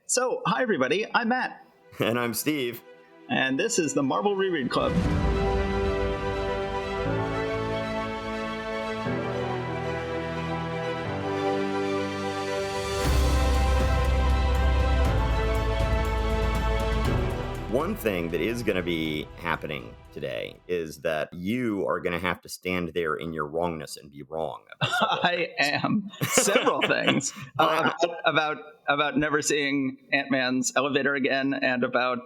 So, hi everybody, I'm Matt. And I'm Steve. And this is the Marvel Reread Club. One thing that is going to be happening today is that you are going to have to stand there in your wrongness and be wrong about I am. Several things. About never seeing Ant-Man's elevator again and about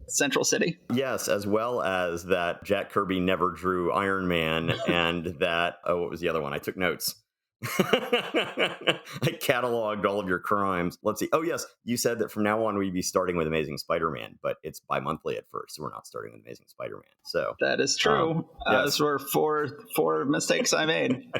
Central City. Yes, as well as that Jack Kirby never drew Iron Man and that, what was the other one? I took notes. I cataloged all of your crimes. Let's see. Oh, yes. You said that from now on we'd be starting with Amazing Spider-Man, but it's bi-monthly at first, so we're not starting with Amazing Spider-Man. So that is true. Yes. Those were four mistakes I made.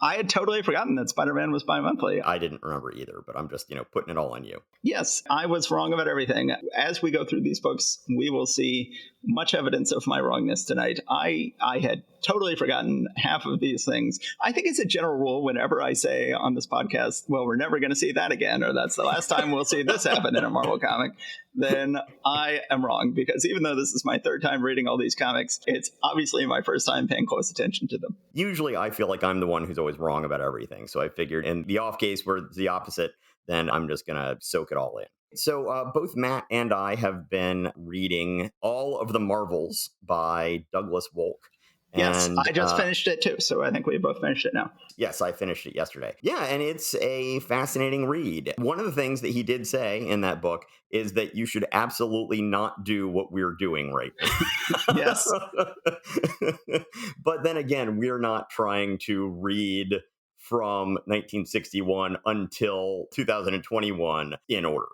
I had totally forgotten that Spider-Man was bi-monthly. I didn't remember either, but I'm just, putting it all on you. Yes, I was wrong about everything. As we go through these books, we will see much evidence of my wrongness tonight. I had totally forgotten half of these things. I think it's a general rule whenever I say on this podcast, well, we're never going to see that again, or that's the last time we'll see this happen in a Marvel comic, then I am wrong. Because even though this is my third time reading all these comics, it's obviously my first time paying close attention to them. Usually I feel like I'm the one who's always wrong about everything. So I figured in the off case where it's the opposite, then I'm just going to soak it all in. So both Matt and I have been reading all of the Marvels by Douglas Wolk. Yes, I just finished it too, so I think we both finished it now. Yes, I finished it yesterday. Yeah, and it's a fascinating read. One of the things that he did say in that book is that you should absolutely not do what we're doing right now. Yes. But then again, we're not trying to read from 1961 until 2021 in order.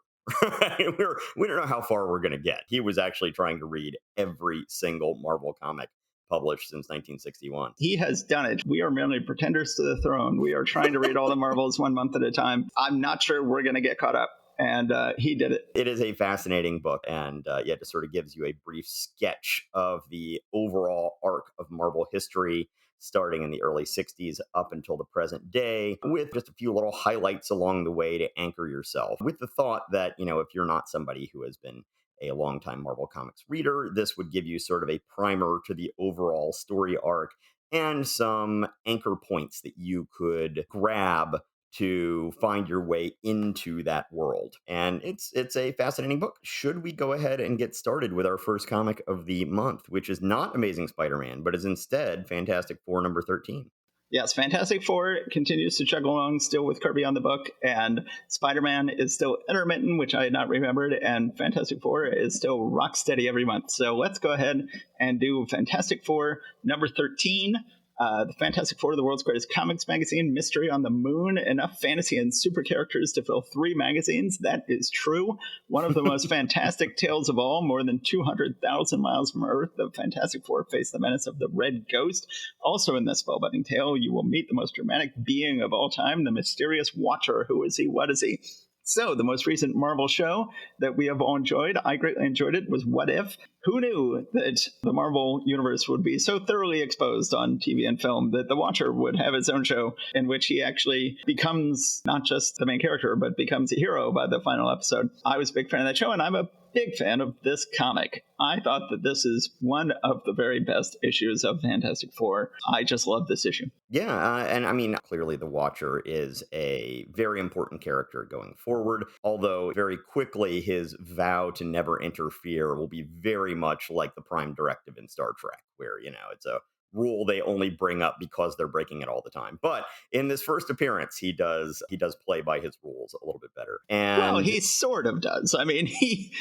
We don't know how far we're going to get. He was actually trying to read every single Marvel comic published since 1961. He has done it. We are merely pretenders to the throne. We are trying to read all the Marvels 1 month at a time. I'm not sure we're going to get caught up. And he did it. It is a fascinating book. And it just sort of gives you a brief sketch of the overall arc of Marvel history, starting in the early 60s up until the present day, with just a few little highlights along the way to anchor yourself, with the thought that, if you're not somebody who has been a longtime Marvel Comics reader, this would give you sort of a primer to the overall story arc and some anchor points that you could grab to find your way into that world. And it's a fascinating book. Should we go ahead and get started with our first comic of the month, which is not Amazing Spider-Man, but is instead Fantastic Four number 13? Yes, Fantastic Four continues to chug along still with Kirby on the book, and Spider-Man is still intermittent, which I had not remembered, and Fantastic Four is still rock steady every month. So let's go ahead and do Fantastic Four number 13. The Fantastic Four, the world's greatest comics magazine, Mystery on the Moon, enough fantasy and super characters to fill 3 magazines. That is true. One of the most fantastic tales of all, more than 200,000 miles from Earth, the Fantastic Four face the menace of the Red Ghost. Also in this spellbinding tale, you will meet the most dramatic being of all time, the mysterious Watcher. Who is he? What is he? So, the most recent Marvel show that we have all enjoyed, I greatly enjoyed it, was What If? Who knew that the Marvel universe would be so thoroughly exposed on TV and film that the Watcher would have his own show in which he actually becomes not just the main character, but becomes a hero by the final episode. I was a big fan of that show, and I'm a big fan of this comic. I thought that this is one of the very best issues of Fantastic Four. I just love this issue. Yeah, and I mean, clearly the Watcher is a very important character going forward, although very quickly his vow to never interfere will be very much like the Prime Directive in Star Trek, where, it's a rule they only bring up because they're breaking it all the time. But in this first appearance, he does play by his rules a little bit better. And well, he sort of does. I mean, he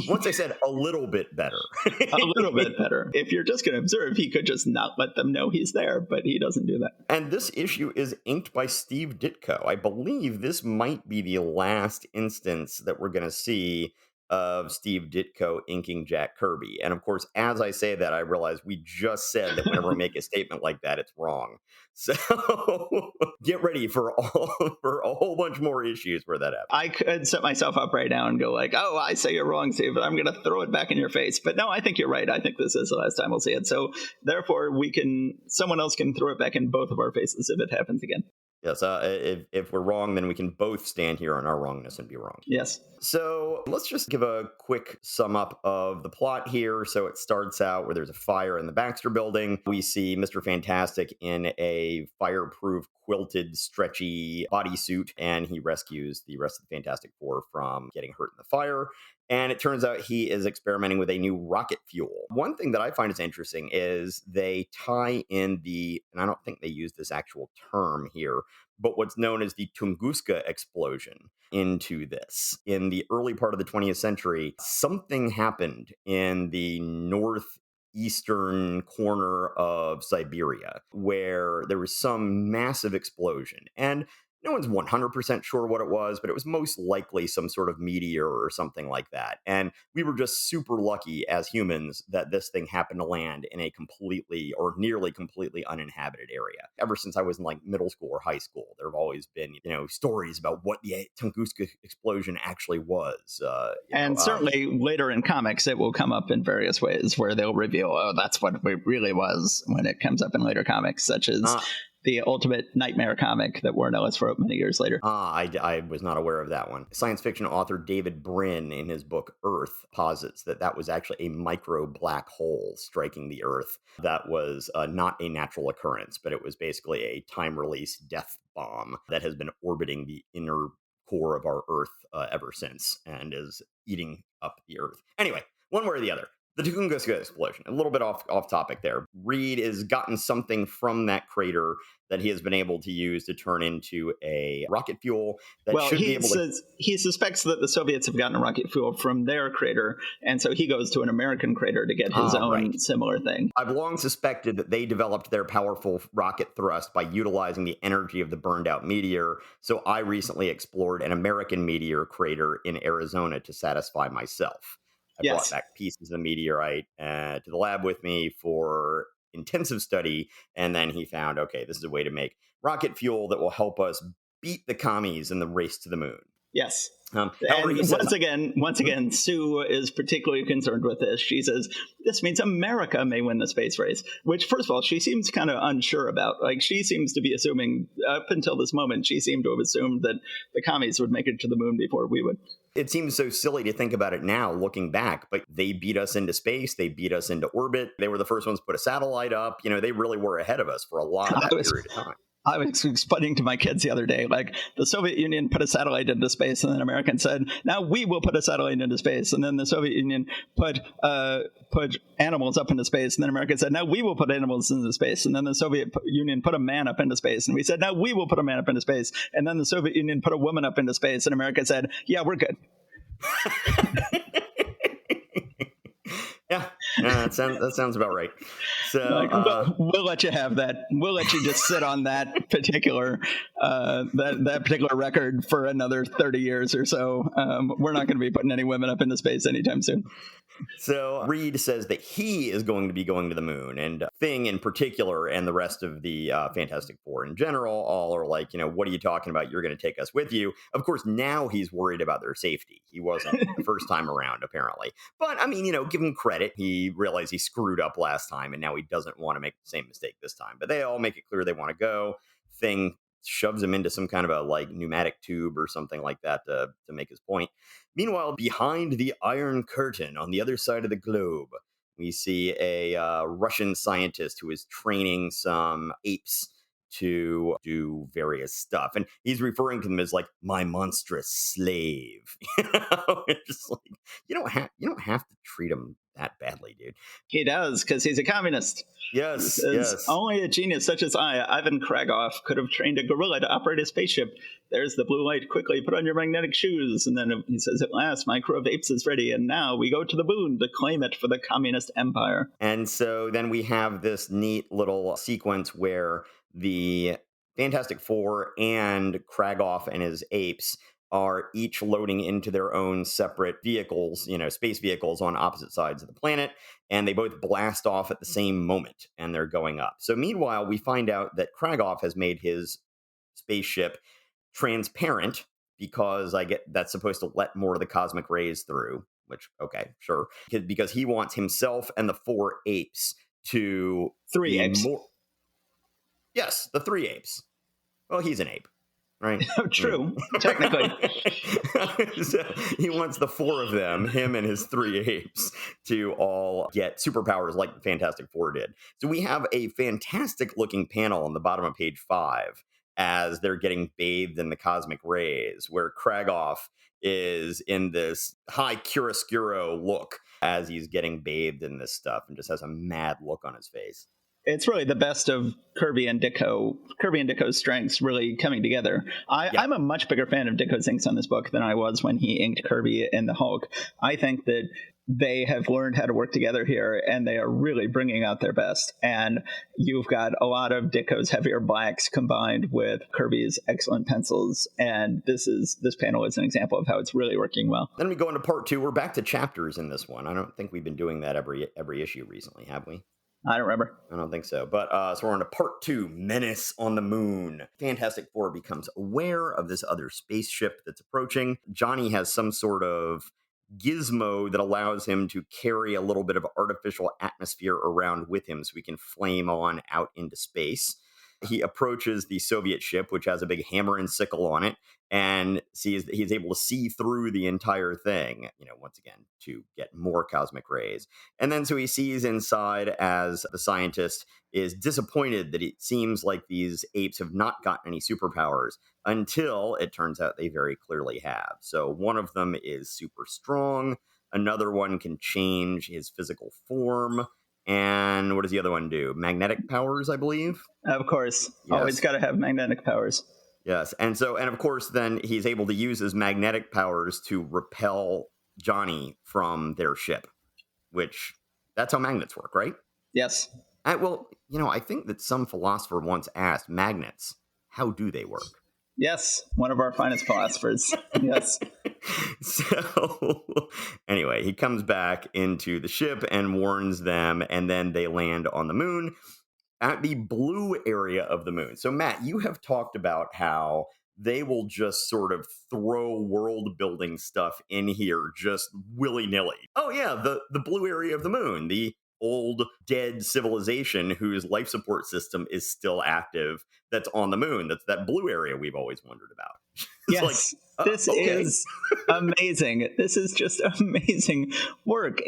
once I said a little bit better. A little bit better. If you're just going to observe, he could just not let them know he's there, but he doesn't do that. And this issue is inked by Steve Ditko. I believe this might be the last instance that we're going to see of Steve Ditko inking Jack Kirby. And of course, as I say that, I realize we just said that whenever we make a statement like that, it's wrong. So get ready for a whole bunch more issues where that happens. I could set myself up right now and go like, oh, I say you're wrong, Steve, but I'm going to throw it back in your face. But no, I think you're right. I think this is the last time we'll see it. So therefore, someone else can throw it back in both of our faces if it happens again. Yes, if we're wrong, then we can both stand here on our wrongness and be wrong. Yes. So let's just give a quick sum up of the plot here. So it starts out where there's a fire in the Baxter building. We see Mr. Fantastic in a fireproof, quilted, stretchy bodysuit, and he rescues the rest of the Fantastic Four from getting hurt in the fire. And it turns out he is experimenting with a new rocket fuel. One thing that I find is interesting is they tie in and I don't think they use this actual term here, but what's known as the Tunguska explosion into this. In the early part of the 20th century, something happened in the northeastern corner of Siberia where there was some massive explosion. And no one's 100% sure what it was, but it was most likely some sort of meteor or something like that. And we were just super lucky as humans that this thing happened to land in a completely or nearly completely uninhabited area. Ever since I was in like middle school or high school, there have always been, stories about what the Tunguska explosion actually was. And certainly later in comics, it will come up in various ways where they'll reveal, oh, that's what it really was when it comes up in later comics, such as the Ultimate Nightmare comic that Warren Ellis wrote many years later. I was not aware of that one. Science fiction author David Brin, in his book Earth, posits that was actually a micro black hole striking the Earth that was not a natural occurrence, but it was basically a time-release death bomb that has been orbiting the inner core of our Earth ever since and is eating up the Earth. Anyway, one way or the other. The Tunguska explosion, a little bit off topic there. Reed has gotten something from that crater that he has been able to use to turn into a rocket fuel that should be able to... He suspects that the Soviets have gotten a rocket fuel from their crater, and so he goes to an American crater to get his own similar thing. I've long suspected that they developed their powerful rocket thrust by utilizing the energy of the burned out meteor, so I recently explored an American meteor crater in Arizona to satisfy myself. I brought back pieces of the meteorite to the lab with me for intensive study, and then he found, okay, this is a way to make rocket fuel that will help us beat the commies in the race to the moon. Yes. However, once again, Sue is particularly concerned with this. She says, this means America may win the space race, which, first of all, she seems kind of unsure about. Like, she seems to be assuming, up until this moment, she seemed to have assumed that the commies would make it to the moon before we would. It seems so silly to think about it now, looking back, but they beat us into space. They beat us into orbit. They were the first ones to put a satellite up. They really were ahead of us for a lot of that period of time. I was explaining to my kids the other day, like, the Soviet Union put a satellite into space, and then Americans said, now we will put a satellite into space. And then the Soviet Union put animals up into space, and then America said, now we will put animals into space. And then the Soviet Union put a man up into space, and we said, now we will put a man up into space. And then the Soviet Union put a woman up into space, and America said, yeah, we're good. Yeah, that sounds about right. So we'll let you have that. We'll let you just sit on that particular that particular record for another 30 years or so. We're not going to be putting any women up into space anytime soon. So Reed says that he is going to be going to the moon, and Thing in particular and the rest of the Fantastic Four in general all are like, what are you talking about? You're going to take us with you. Of course, now he's worried about their safety. He wasn't the first time around, apparently. But, I mean, give him credit. He realized he screwed up last time, and now he doesn't want to make the same mistake this time. But they all make it clear they want to go. Thing shoves him into some kind of a pneumatic tube or something like that to make his point. Meanwhile, behind the Iron Curtain on the other side of the globe, we see a Russian scientist who is training some apes to do various stuff, and he's referring to them as my monstrous slave. It's just you don't have to treat him that badly, dude. He does, because he's a communist. Yes. Only a genius such as I, Ivan Kragoff, could have trained a gorilla to operate a spaceship. There's the blue light. Quickly put on your magnetic shoes. And then he says, at last, my crew of apes is ready. And now we go to the moon to claim it for the communist empire. And so then we have this neat little sequence where the Fantastic Four and Kragoff and his apes are each loading into their own separate vehicles, space vehicles on opposite sides of the planet, and they both blast off at the same moment, and they're going up. So meanwhile, we find out that Kragoff has made his spaceship transparent because that's supposed to let more of the cosmic rays through, which, okay, sure. Because he wants himself and the four apes to... Three apes. Yes, the three apes. Well, he's an ape, right? True, technically. So he wants the four of them, him and his three apes, to all get superpowers like the Fantastic Four did. So we have a fantastic looking panel on the bottom of page 5 as they're getting bathed in the cosmic rays, where Kragoff is in this high chiaroscuro look as he's getting bathed in this stuff and just has a mad look on his face. It's really the best of Kirby and Ditko's strengths really coming together. I'm a much bigger fan of Ditko's inks on this book than I was when he inked Kirby and the Hulk. I think that they have learned how to work together here, and they are really bringing out their best. And you've got a lot of Ditko's heavier blacks combined with Kirby's excellent pencils, and this panel is an example of how it's really working well. Then we go into part 2. We're back to chapters in this one. I don't think we've been doing that every issue recently, have we? I don't remember. I don't think so. But so we're on to part 2, Menace on the Moon. Fantastic Four becomes aware of this other spaceship that's approaching. Johnny has some sort of gizmo that allows him to carry a little bit of artificial atmosphere around with him so he can flame on out into space. He approaches the Soviet ship, which has a big hammer and sickle on it, and sees that he's able to see through the entire thing, once again, to get more cosmic rays. And then so he sees inside as the scientist is disappointed that it seems like these apes have not gotten any superpowers until it turns out they very clearly have. So one of them is super strong. Another one can change his physical form. And what does the other one do? Magnetic powers, I believe? Of course. Yes. Always got to have magnetic powers. Yes. And of course, then he's able to use his magnetic powers to repel Johnny from their ship, which that's how magnets work, right? Yes. I think that some philosopher once asked, magnets, how do they work? Yes, one of our finest philosophers. Yes. So anyway, he comes back into the ship and warns them, and then they land on the moon at the blue area of the moon. So Matt, you have talked about how they will just sort of throw world building stuff in here just willy-nilly. Oh yeah, the blue area of the moon, the old dead civilization whose life support system is still active, that's on the moon. That's that blue area we've always wondered about. Yes, this is amazing. This is just amazing work.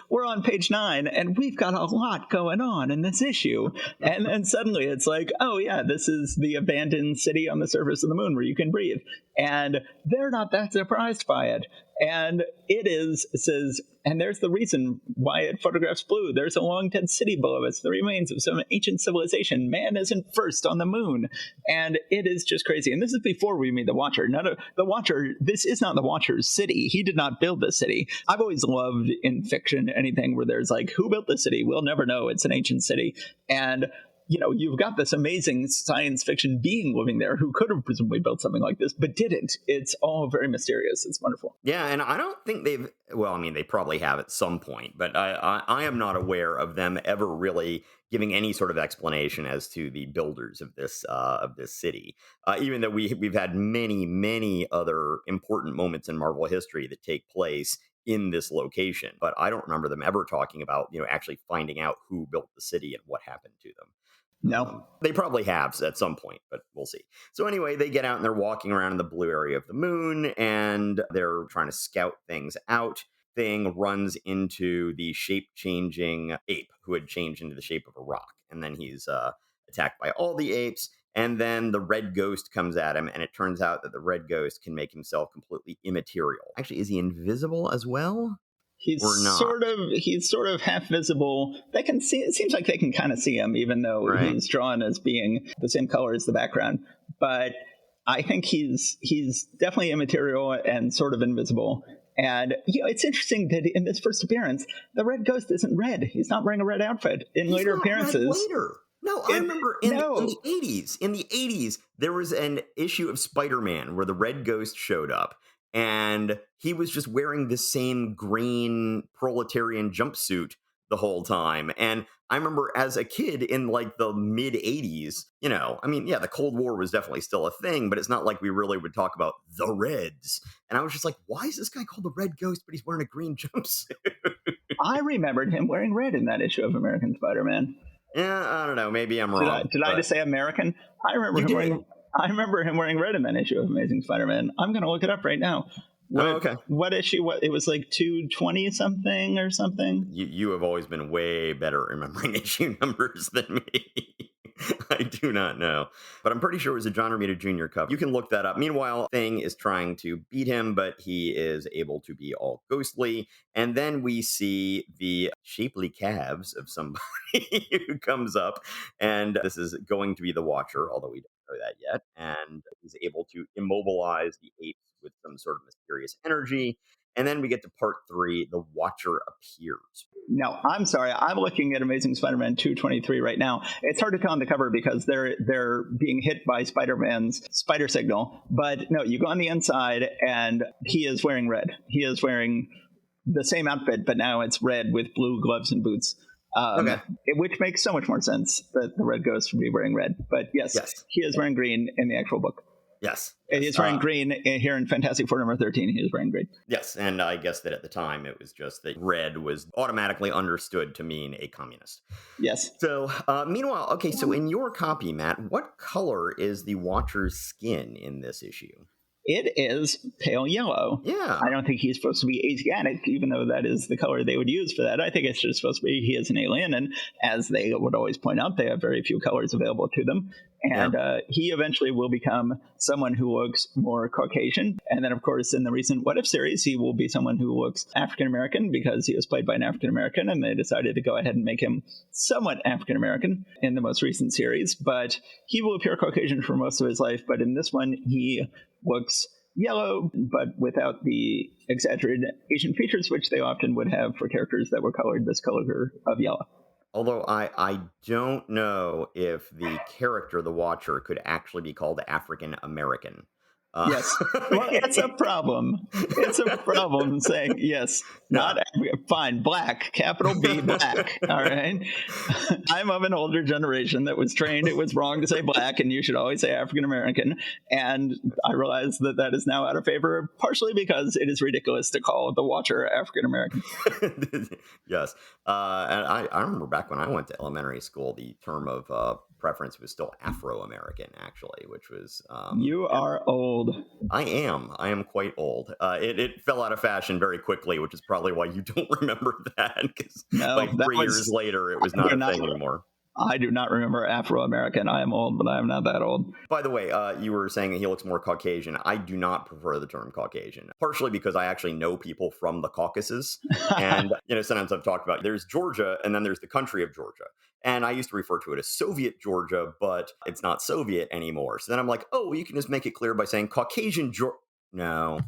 We're on page 9 and we've got a lot going on in this issue. And then suddenly it's like, oh yeah, this is the abandoned city on the surface of the moon where you can breathe. And they're not that surprised by it. And it says, and there's the reason why it photographs blue. There's a long dead city below us, the remains of some ancient civilization. Man isn't first on the moon. And it is just crazy. And this is before we meet the Watcher. This is not the Watcher's city. He did not build the city. I've always loved in fiction anything where there's like, who built the city? We'll never know. It's an ancient city. And you've got this amazing science fiction being living there who could have presumably built something like this, but didn't. It's all very mysterious. It's wonderful. Yeah, and I don't think they probably have at some point, but I am not aware of them ever really giving any sort of explanation as to the builders of this city. Even though we've had many, many other important moments in Marvel history that take place in this location, but I don't remember them ever talking about, actually finding out who built the city and what happened to them. No. They probably have at some point, but we'll see. So anyway, they get out and they're walking around in the blue area of the moon, and they're trying to scout things out. Thing runs into the shape-changing ape who had changed into the shape of a rock, and then he's attacked by all the apes. And then the red ghost comes at him, and it turns out that the red ghost can make himself completely immaterial. Actually, is he invisible as well? He's sort of half visible. They can see. It seems like they can kind of see him, even though he's drawn as being the same color as the background. But I think he's definitely immaterial and sort of invisible. And it's interesting that in this first appearance, the red ghost isn't red. He's not wearing a red outfit. In later appearances, later. No, I remember in the 80s. In the 80s, there was an issue of Spider-Man where the red ghost showed up. And he was just wearing the same green proletarian jumpsuit the whole time. And I remember as a kid in like the mid 80s, the Cold War was definitely still a thing, but it's not like we really would talk about the Reds. And I was just like, why is this guy called the Red Ghost, but he's wearing a green jumpsuit? I remembered him wearing red in that issue of American Spider-Man. Yeah, I don't know. Maybe I'm wrong. Did I just say American? I remember him wearing. I remember him wearing red in that issue of Amazing Spider-Man. I'm going to look it up right now. Oh, okay. What issue? What it was like 220 something or something. You have always been way better at remembering issue numbers than me. I do not know. But I'm pretty sure it was a John Romita Jr. cover. You can look that up. Meanwhile, Thing is trying to beat him, but he is able to be all ghostly. And then we see the shapely calves of somebody who comes up. And this is going to be the Watcher, although we don't know that yet. And he's able to immobilize the apes with some sort of mysterious energy. And then we get to part 3, the Watcher appears. No, I'm sorry. I'm looking at Amazing Spider-Man 223 right now. It's hard to tell on the cover because they're being hit by Spider-Man's spider signal. But no, you go on the inside and he is wearing red. He is wearing the same outfit, but now it's red with blue gloves and boots. Okay. Which makes so much more sense that the Red Ghost would be wearing red. But yes, he is wearing green in the actual book. Yes. He's wearing green here in Fantastic Four number 13. He is wearing green. Yes, and I guess that at the time it was just that red was automatically understood to mean a communist. Yes. So, meanwhile, okay, so in your copy, Matt, what color is the Watcher's skin in this issue? It is pale yellow. Yeah. I don't think he's supposed to be Asiatic, even though that is the color they would use for that. I think it's just supposed to be he is an alien. And as they would always point out, they have very few colors available to them. And he eventually will become someone who looks more Caucasian. And then, of course, in the recent What If series, he will be someone who looks African-American because he was played by an African-American. And they decided to go ahead and make him somewhat African-American in the most recent series. But he will appear Caucasian for most of his life. But in this one, he looks yellow, but without the exaggerated Asian features, which they often would have for characters that were colored this color of yellow. Although I don't know if the character, the Watcher, could actually be called African American. Yes. Well, it's a problem. It's a problem saying, yes, not fine, black, capital B, black. All right. I'm of an older generation that was trained it was wrong to say black and you should always say African American. And I realize that that is now out of favor, partially because it is ridiculous to call the Watcher African American. Yes. And I remember back when I went to elementary school, the term of preference was still Afro-American, actually, which was... you are old. I am quite old. It fell out of fashion very quickly, which is probably why you don't remember that, because like 3 years later, it was not a thing anymore. I do not remember Afro-American. I am old, but I am not that old. By the way, you were saying that he looks more Caucasian. I do not prefer the term Caucasian, partially because I actually know people from the Caucasus. And, sometimes I've talked about there's Georgia and then there's the country of Georgia. And I used to refer to it as Soviet Georgia, but it's not Soviet anymore. So then I'm like, oh, you can just make it clear by saying Caucasian Georgia. No,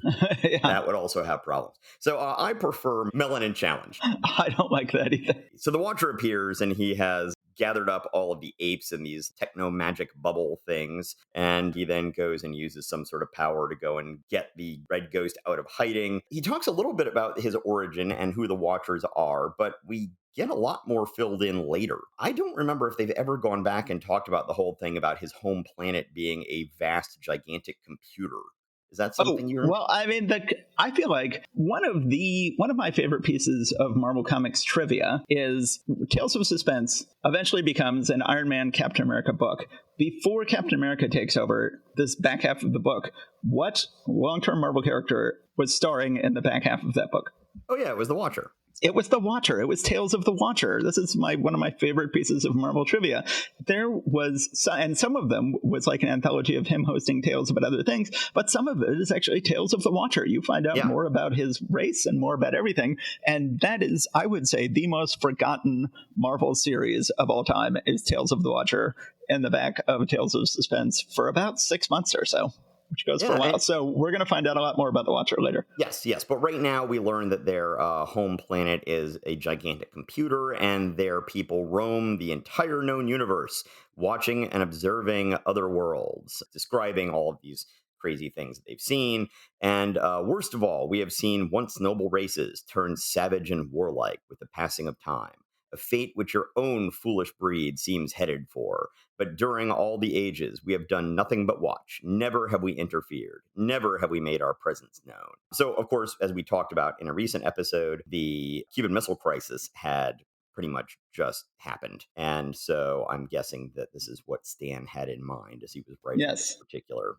that would also have problems. So I prefer Melanin Challenge. I don't like that either. So the Watcher appears and he has gathered up all of the apes in these techno magic bubble things. And he then goes and uses some sort of power to go and get the Red Ghost out of hiding. He talks a little bit about his origin and who the Watchers are, but we get a lot more filled in later. I don't remember if they've ever gone back and talked about the whole thing about his home planet being a vast, gigantic computer. Is that something you remember? Well, I mean, I feel like one of my favorite pieces of Marvel Comics trivia is Tales of Suspense eventually becomes an Iron Man Captain America book. Before Captain America takes over this back half of the book, what long-term Marvel character was starring in the back half of that book? Oh, yeah, it was the Watcher. It was the Watcher. It was Tales of the Watcher. This is one of my favorite pieces of Marvel trivia. There was, and some of them was like an anthology of him hosting tales about other things, but some of it is actually Tales of the Watcher. You find out more about his race and more about everything. And that is, I would say, the most forgotten Marvel series of all time is Tales of the Watcher in the back of Tales of Suspense for about 6 months or so, which goes for a while. So we're going to find out a lot more about the Watcher later. Yes. But right now we learn that their home planet is a gigantic computer and their people roam the entire known universe, watching and observing other worlds, describing all of these crazy things that they've seen. And worst of all, we have seen once noble races turn savage and warlike with the passing of time. A fate which your own foolish breed seems headed for. But during all the ages, we have done nothing but watch. Never have we interfered. Never have we made our presence known. So, of course, as we talked about in a recent episode, the Cuban Missile Crisis had pretty much just happened. And so I'm guessing that this is what Stan had in mind as he was writing this Yes. particular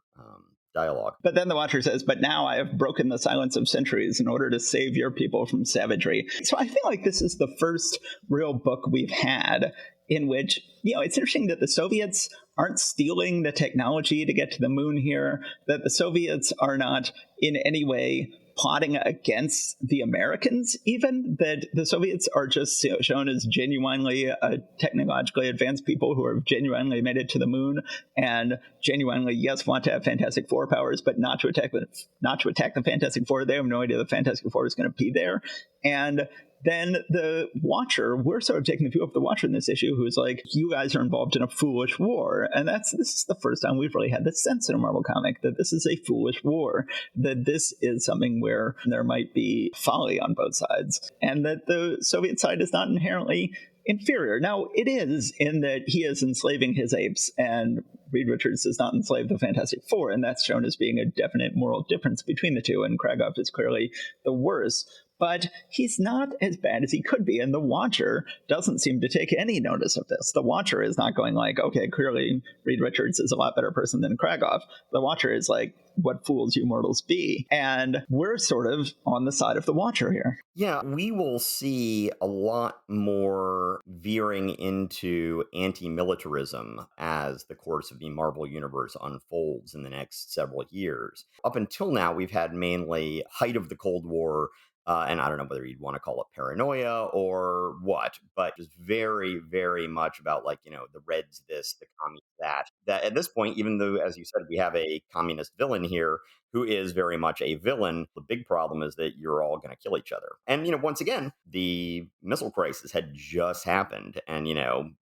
dialogue. But then the Watcher says, "But now I have broken the silence of centuries in order to save your people from savagery." So I feel like this is the first real book we've had in which, it's interesting that the Soviets aren't stealing the technology to get to the moon here, that the Soviets are not in any way plotting against the Americans, even, that the Soviets are just shown as genuinely technologically advanced people who have genuinely made it to the moon and genuinely, yes, want to have Fantastic Four powers, but not to attack the Fantastic Four. They have no idea the Fantastic Four is going to be there. And then the Watcher, we're sort of taking the view of the Watcher in this issue, who's like, you guys are involved in a foolish war. And this is the first time we've really had this sense in a Marvel comic that this is a foolish war, that this is something where there might be folly on both sides, and that the Soviet side is not inherently inferior. Now, it is, in that he is enslaving his apes, and Reed Richards does not enslave the Fantastic Four, and that's shown as being a definite moral difference between the two, and Kragoff is clearly the worst. But he's not as bad as he could be, and the Watcher doesn't seem to take any notice of this. The Watcher is not going like, okay, clearly Reed Richards is a lot better person than Kragoff. The Watcher is like, what fools you mortals be. And we're sort of on the side of the Watcher here. Yeah, we will see a lot more veering into anti-militarism as the course of the Marvel Universe unfolds in the next several years. Up until now, we've had mainly height of the Cold War, and I don't know whether you'd want to call it paranoia or what, but just very, very much about the Reds this, the communists that. That at this point, even though, as you said, we have a communist villain here who is very much a villain, the big problem is that you're all going to kill each other. And, once again, the missile crisis had just happened. And,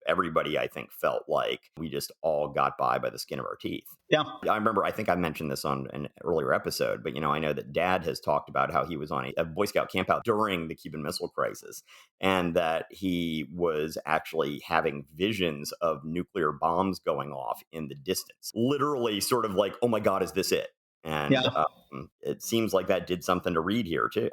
everybody, I think, felt like we just all got by the skin of our teeth. Yeah. I think I mentioned this on an earlier episode, but, I know that Dad has talked about how he was on a Boy Scout campout during the Cuban Missile Crisis, and that he was actually having visions of nuclear bombs going off in the distance. Literally sort of like, oh my God, is this it? And it seems like that did something to Reed here, too.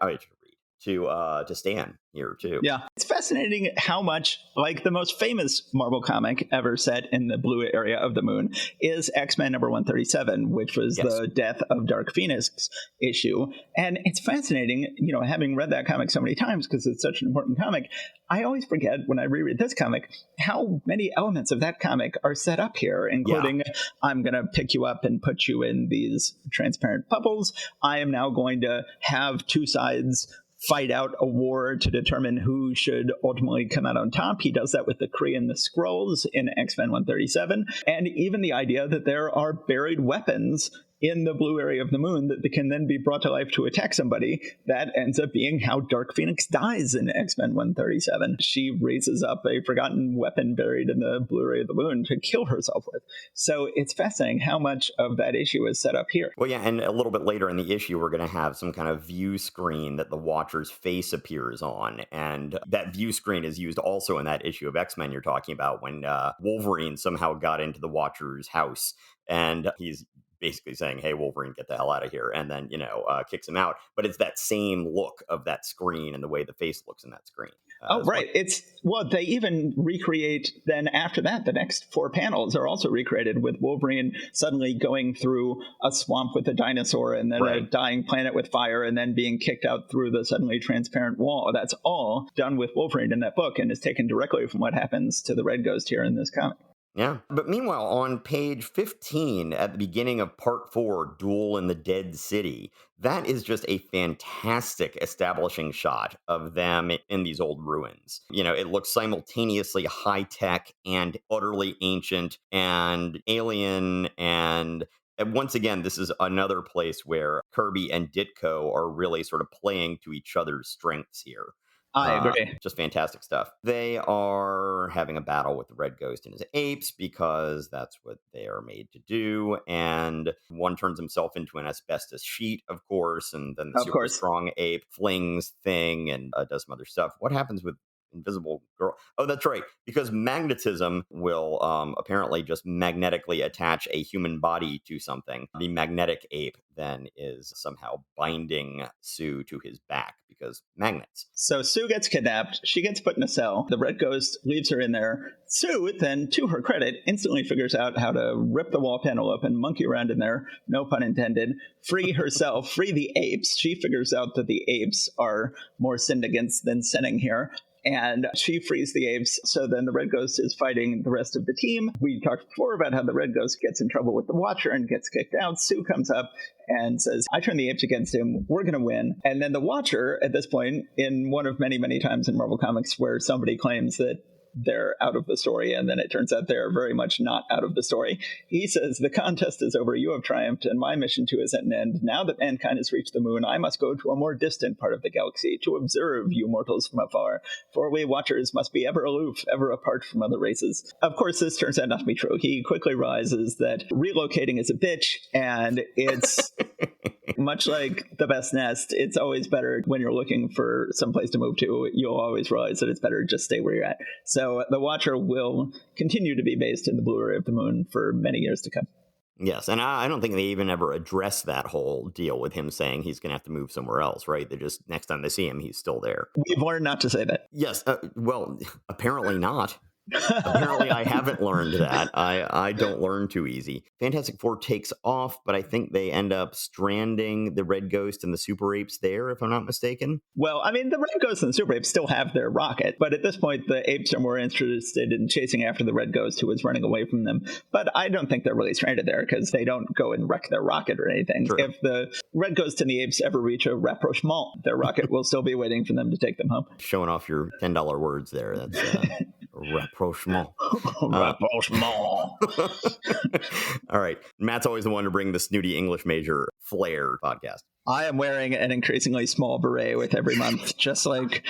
To Stan here too. Yeah. It's fascinating how much, like, the most famous Marvel comic ever set in the blue area of the moon is X-Men number 137, which was the death of Dark Phoenix issue. And it's fascinating, having read that comic so many times because it's such an important comic, I always forget when I reread this comic how many elements of that comic are set up here, including I'm going to pick you up and put you in these transparent bubbles. I am now going to have two sides fight out a war to determine who should ultimately come out on top. He does that with the Kree and the Skrulls in X-Men 137. And even the idea that there are buried weapons in the blue area of the moon that can then be brought to life to attack somebody. That ends up being how Dark Phoenix dies in X-Men 137. She raises up a forgotten weapon buried in the blue area of the moon to kill herself with. So it's fascinating how much of that issue is set up here. Well, yeah, and a little bit later in the issue, we're going to have some kind of view screen that the Watcher's face appears on. And that view screen is used also in that issue of X-Men you're talking about when Wolverine somehow got into the Watcher's house. And he's basically saying, hey, Wolverine, get the hell out of here, and then, kicks him out. But it's that same look of that screen and the way the face looks in that screen. Right. They even recreate, then after that, the next four panels are also recreated with Wolverine suddenly going through a swamp with a dinosaur and then a dying planet with fire and then being kicked out through the suddenly transparent wall. That's all done with Wolverine in that book and is taken directly from what happens to the Red Ghost here in this comic. Yeah. But meanwhile, on page 15, at the beginning of part 4, Duel in the Dead City, that is just a fantastic establishing shot of them in these old ruins. It looks simultaneously high-tech and utterly ancient and alien. And once again, this is another place where Kirby and Ditko are really sort of playing to each other's strengths here. I agree. Just fantastic stuff. They are having a battle with the Red Ghost and his apes because that's what they are made to do. And one turns himself into an asbestos sheet, of course, and then the super strong ape flings Thing and does some other stuff. What happens with Invisible Girl? Oh, that's right. Because magnetism will apparently just magnetically attach a human body to something. The magnetic ape then is somehow binding Sue to his back because because magnets. So Sue gets kidnapped. She gets put in a cell. The Red Ghost leaves her in there. Sue then, to her credit, instantly figures out how to rip the wall panel open, monkey around in there, no pun intended, free herself, free the apes. She figures out that the apes are more sinned against than sinning here. And she frees the apes. So then the Red Ghost is fighting the rest of the team. We talked before about how the Red Ghost gets in trouble with the Watcher and gets kicked out. Sue comes up and says, I turn the apes against him. We're going to win. And then the Watcher, at this point, in one of many, many times in Marvel Comics where somebody claims that they're out of the story, and then it turns out they're very much not out of the story. He says, the contest is over, you have triumphed, and my mission too is at an end. Now that mankind has reached the moon, I must go to a more distant part of the galaxy to observe you mortals from afar, for we Watchers must be ever aloof, ever apart from other races. Of course, this turns out not to be true. He quickly realizes that relocating is a bitch, and it's much like the best nest, it's always better when you're looking for some place to move to. You'll always realize that it's better to just stay where you're at. So the Watcher will continue to be based in the blue area of the moon for many years to come. Yes, and I don't think they even ever address that whole deal with him saying he's going to have to move somewhere else, right? They just, next time they see him, he's still there. We've learned not to say that. Yes, well, apparently not. Apparently I haven't learned that. I don't learn too easy. Fantastic Four takes off, but I think they end up stranding the Red Ghost and the Super Apes there, if I'm not mistaken. Well, I mean, the Red Ghost and the Super Apes still have their rocket, but at this point, the apes are more interested in chasing after the Red Ghost, who is running away from them. But I don't think they're really stranded there, because they don't go and wreck their rocket or anything. True. If the Red Ghost and the apes ever reach a rapprochement, their rocket will still be waiting for them to take them home. Showing off your $10 words there. That's rapprochement. Rapprochement. All right. Matt's always the one to bring the snooty English major flair podcast. I am wearing an increasingly small beret with every month, just like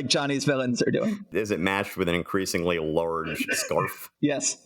Johnny's villains are doing. Is it matched with an increasingly large scarf? Yes.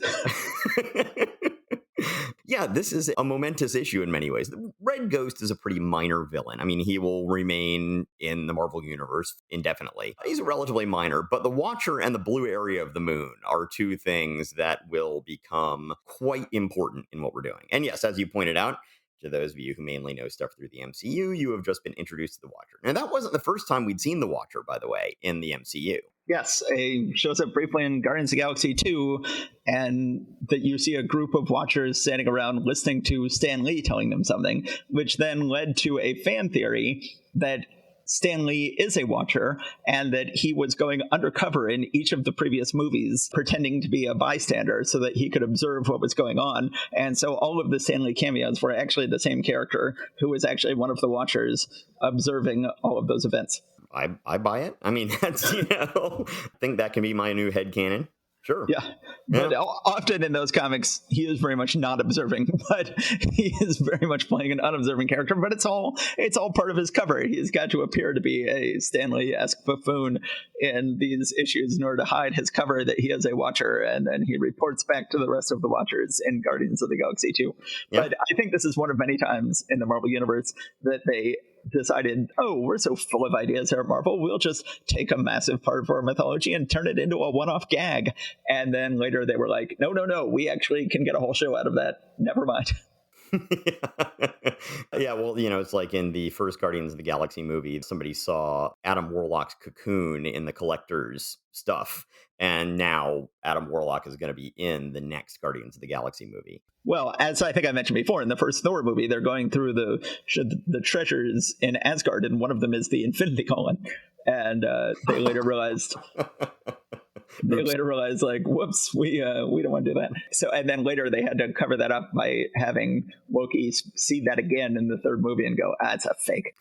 Yeah, this is a momentous issue in many ways. The Red Ghost is a pretty minor villain. I mean, he will remain in the Marvel Universe indefinitely. He's relatively minor, but the Watcher and the blue area of the moon are two things that will become quite important in what we're doing. And yes, as you pointed out, to those of you who mainly know stuff through the MCU, you have just been introduced to the Watcher. Now, that wasn't the first time we'd seen the Watcher, by the way, in the MCU. Yes, he shows up briefly in Guardians of the Galaxy 2, and that you see a group of Watchers standing around listening to Stan Lee telling them something, which then led to a fan theory that Stan Lee is a Watcher, and that he was going undercover in each of the previous movies, pretending to be a bystander so that he could observe what was going on. And so all of the Stan Lee cameos were actually the same character, who was actually one of the Watchers observing all of those events. I buy it. I mean, that's, I think that can be my new headcanon. Sure. Yeah. But often in those comics, he is very much not observing, but he is very much playing an unobserving character. But it's all part of his cover. He's got to appear to be a Stan Lee-esque buffoon in these issues in order to hide his cover that he is a Watcher. And then he reports back to the rest of the Watchers in Guardians of the Galaxy 2. Yeah. But I think this is one of many times in the Marvel Universe that they decided, we're so full of ideas here at Marvel, we'll just take a massive part of our mythology and turn it into a one-off gag. And then later they were like, no, we actually can get a whole show out of that. Never mind. Yeah, well, it's like in the first Guardians of the Galaxy movie, somebody saw Adam Warlock's cocoon in the collector's stuff, and now Adam Warlock is going to be in the next Guardians of the Galaxy movie. Well, as I think I mentioned before, in the first Thor movie, they're going through the treasures in Asgard, and one of them is the Infinity Colon, and they later realized... like, whoops, we don't want to do that. So, and then later they had to cover that up by having Loki see that again in the third movie and go, it's a fake.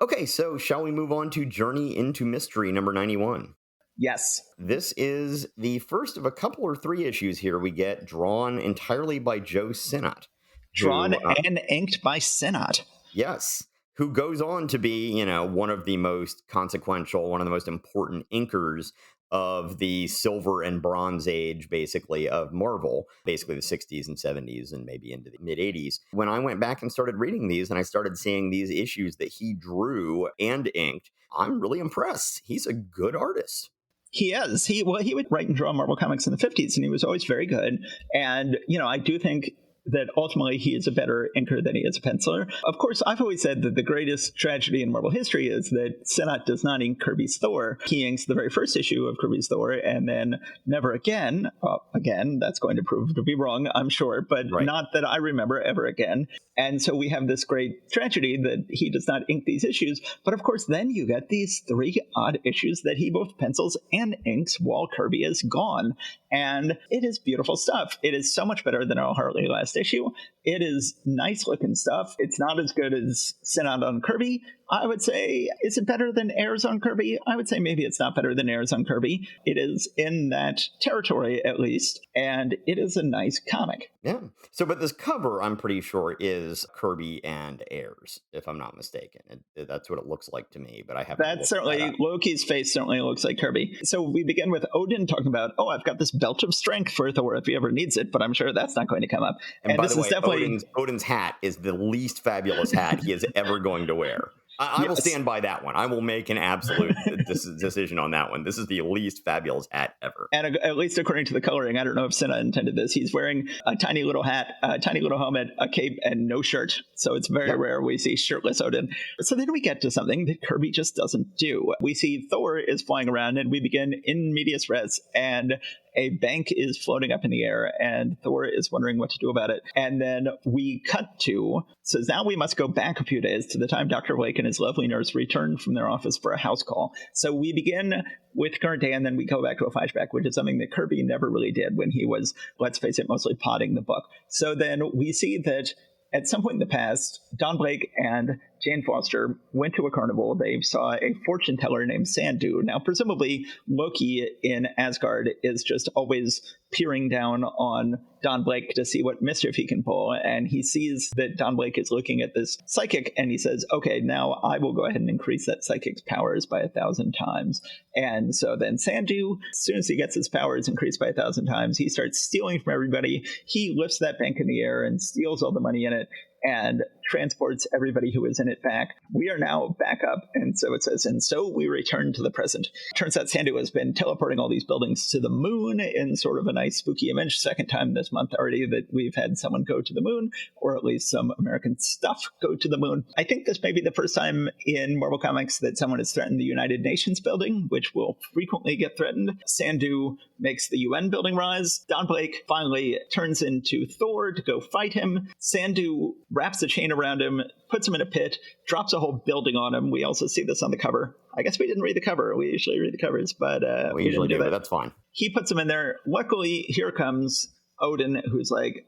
Okay, so shall we move on to Journey into Mystery number 91? Yes. This is the first of a couple or three issues here we get drawn entirely by Joe Sinnott. Drawn and inked by Sinnott. Yes. Who goes on to be, one of the most consequential, one of the most important inkers of the Silver and Bronze Age, basically, of Marvel, basically the 60s and 70s and maybe into the mid-80s. When I went back and started reading these and I started seeing these issues that he drew and inked, I'm really impressed. He's a good artist. He is. He would write and draw Marvel comics in the 50s, and he was always very good. And, I do think that ultimately he is a better inker than he is a penciler. Of course, I've always said that the greatest tragedy in Marvel history is that Sinnott does not ink Kirby's Thor. He inks the very first issue of Kirby's Thor and then never again. Again, that's going to prove to be wrong, I'm sure, but not that I remember ever again. And so we have this great tragedy that he does not ink these issues. But of course, then you get these 3 odd issues that he both pencils and inks while Kirby is gone. And it is beautiful stuff. It is so much better than Al Hartley last issue. It is nice looking stuff. It's not as good as Sinnott on Kirby. I would say, is it better than Ayers on Kirby? I would say maybe it's not better than Ayers on Kirby. It is in that territory, at least, and it is a nice comic. Yeah. So, but this cover, I'm pretty sure, is Kirby and Ayers, if I'm not mistaken. That's what it looks like to me, but I haven't. That's certainly, Loki's face certainly looks like Kirby. So we begin with Odin talking about, I've got this belt of strength for Thor if he ever needs it, but I'm sure that's not going to come up. And by the way, Odin's hat is the least fabulous hat he is ever going to wear. I will stand by that one. I will make an absolute decision on that one. This is the least fabulous hat ever. And at least according to the coloring, I don't know if Sinnott intended this. He's wearing a tiny little hat, a tiny little helmet, a cape, and no shirt. So it's very rare we see shirtless Odin. So then we get to something that Kirby just doesn't do. We see Thor is flying around, and we begin in medias res, and a bank is floating up in the air, and Thor is wondering what to do about it. And then we cut to, so now we must go back a few days to the time Dr. Blake and his lovely nurse returned from their office for a house call. So we begin with current day, and then we go back to a flashback, which is something that Kirby never really did when he was, let's face it, mostly potting the book. So then we see that at some point in the past, Don Blake and Jane Foster went to a carnival. They saw a fortune teller named Sandu. Now, presumably, Loki in Asgard is just always peering down on Don Blake to see what mischief he can pull. And he sees that Don Blake is looking at this psychic, and he says, okay, now I will go ahead and increase that psychic's powers by 1,000 times. And so then Sandu, as soon as he gets his powers increased by 1,000 times, he starts stealing from everybody. He lifts that bank in the air and steals all the money in it and transports everybody who is in it back. We are now back up. And so it says, and so we return to the present. Turns out Sandu has been teleporting all these buildings to the moon in sort of a nice spooky image. Second time this month already that we've had someone go to the moon, or at least some American stuff go to the moon. I think this may be the first time in Marvel Comics that someone has threatened the United Nations building, which will frequently get threatened. Sandu makes the UN building rise. Don Blake finally turns into Thor to go fight him. Sandu wraps a chain around him, puts him in a pit, drops a whole building on him. We also see this on the cover. I guess we didn't read the cover. We usually read the covers, but we usually do, but that's fine. He puts him in there. Luckily, here comes Odin, who's like,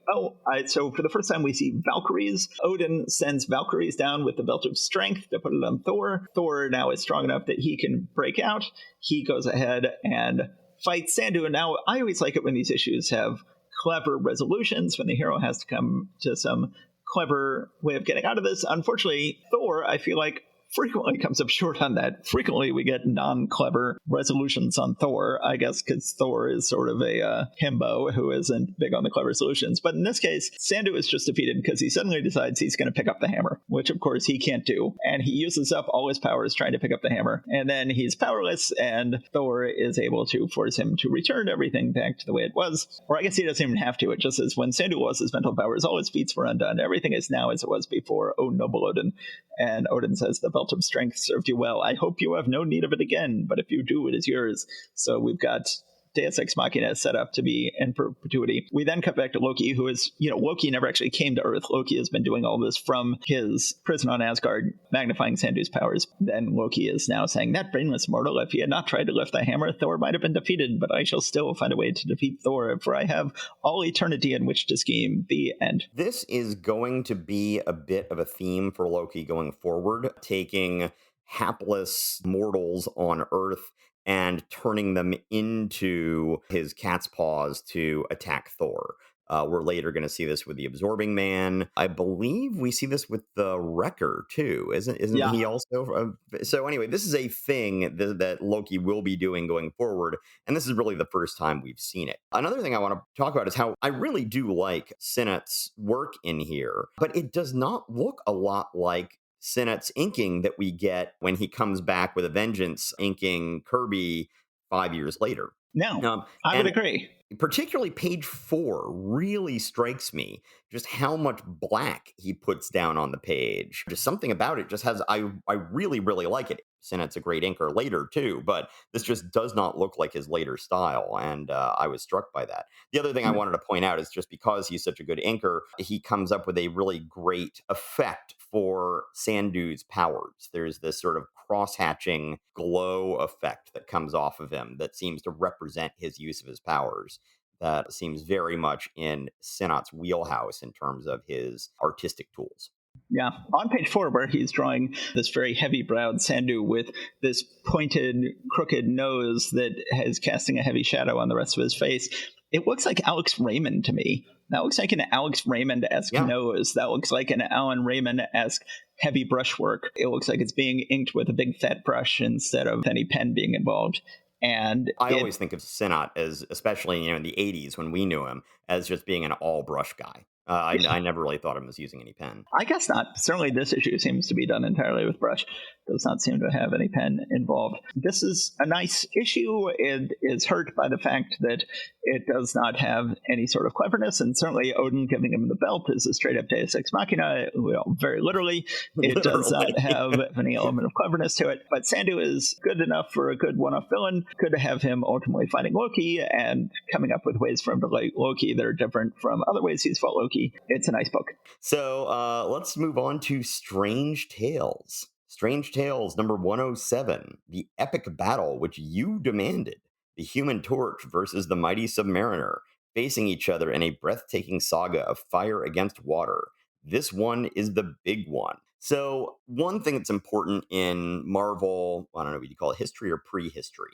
so for the first time we see Valkyries. Odin sends Valkyries down with the belt of strength to put it on Thor. Thor now is strong enough that he can break out. He goes ahead and fights Sandu. And now I always like it when these issues have clever resolutions, when the hero has to come to some clever way of getting out of this. Unfortunately, Thor, I feel like, frequently comes up short on that. Frequently we get non-clever resolutions on Thor, I guess because Thor is sort of a himbo who isn't big on the clever solutions. But in this case, Sandu is just defeated because he suddenly decides he's going to pick up the hammer, which of course he can't do. And he uses up all his powers trying to pick up the hammer. And then he's powerless, and Thor is able to force him to return everything back to the way it was. Or I guess he doesn't even have to. It just says when Sandu lost his mental powers, all his feats were undone. Everything is now as it was before. Oh, noble Odin. And Odin says, the belt of strength served you well. I hope you have no need of it again, but if you do, it is yours. So we've got Deus Ex Machina set up to be in perpetuity. We then cut back to Loki, who is, Loki never actually came to Earth. Loki has been doing all this from his prison on Asgard, magnifying Sandu's powers. Then Loki is now saying, that brainless mortal, if he had not tried to lift the hammer, Thor might have been defeated, but I shall still find a way to defeat Thor, for I have all eternity in which to scheme. The end. This is going to be a bit of a theme for Loki going forward, taking hapless mortals on Earth and turning them into his cat's paws to attack Thor. We're later going to see this with the Absorbing Man. I believe we see this with the Wrecker, too. Isn't he also? So anyway, this is a thing that Loki will be doing going forward, and this is really the first time we've seen it. Another thing I want to talk about is how I really do like Sinnott's work in here, but it does not look a lot like Sinnott's inking that we get when he comes back with a vengeance, inking Kirby 5 years later. No, Um, I would and agree. particularly page 4 really strikes me just how much black he puts down on the page. Just something about it just has I really really like it. Sinnett's a great inker later too, but this just does not look like his later style, and I was struck by that. The other thing I wanted to point out is just because he's such a good inker, he comes up with a really great effect for Sandu's powers. There's this sort of cross-hatching glow effect that comes off of him that seems to represent his use of his powers. That seems very much in Sinnott's wheelhouse in terms of his artistic tools. Yeah. On page 4, where he's drawing this very heavy browed Sandu with this pointed, crooked nose that is casting a heavy shadow on the rest of his face, it looks like Alex Raymond to me. That looks like an Alex Raymond-esque Yeah. nose. That looks like an Alan Raymond-esque heavy brushwork. It looks like it's being inked with a big fat brush instead of any pen being involved. And I always think of Sinnott as, especially in the '80s when we knew him, as just being an all brush guy. I never really thought of him as using any pen. I guess not. Certainly, this issue seems to be done entirely with brush. Does not seem to have any pen involved. This is a nice issue. It is hurt by the fact that it does not have any sort of cleverness, and certainly Odin giving him the belt is a straight up Deus Ex Machina. Well, very literally, it does not have any element of cleverness to it. But Sandu is good enough for a good one-off villain. Good to have him ultimately fighting Loki and coming up with ways for him to fight Loki that are different from other ways he's fought Loki. It's a nice book. So let's move on to Strange Tales. Strange Tales number 107, the epic battle which you demanded. The Human Torch versus the mighty Submariner, facing each other in a breathtaking saga of fire against water. This one is the big one. So one thing that's important in Marvel, I don't know what you call it, history or prehistory,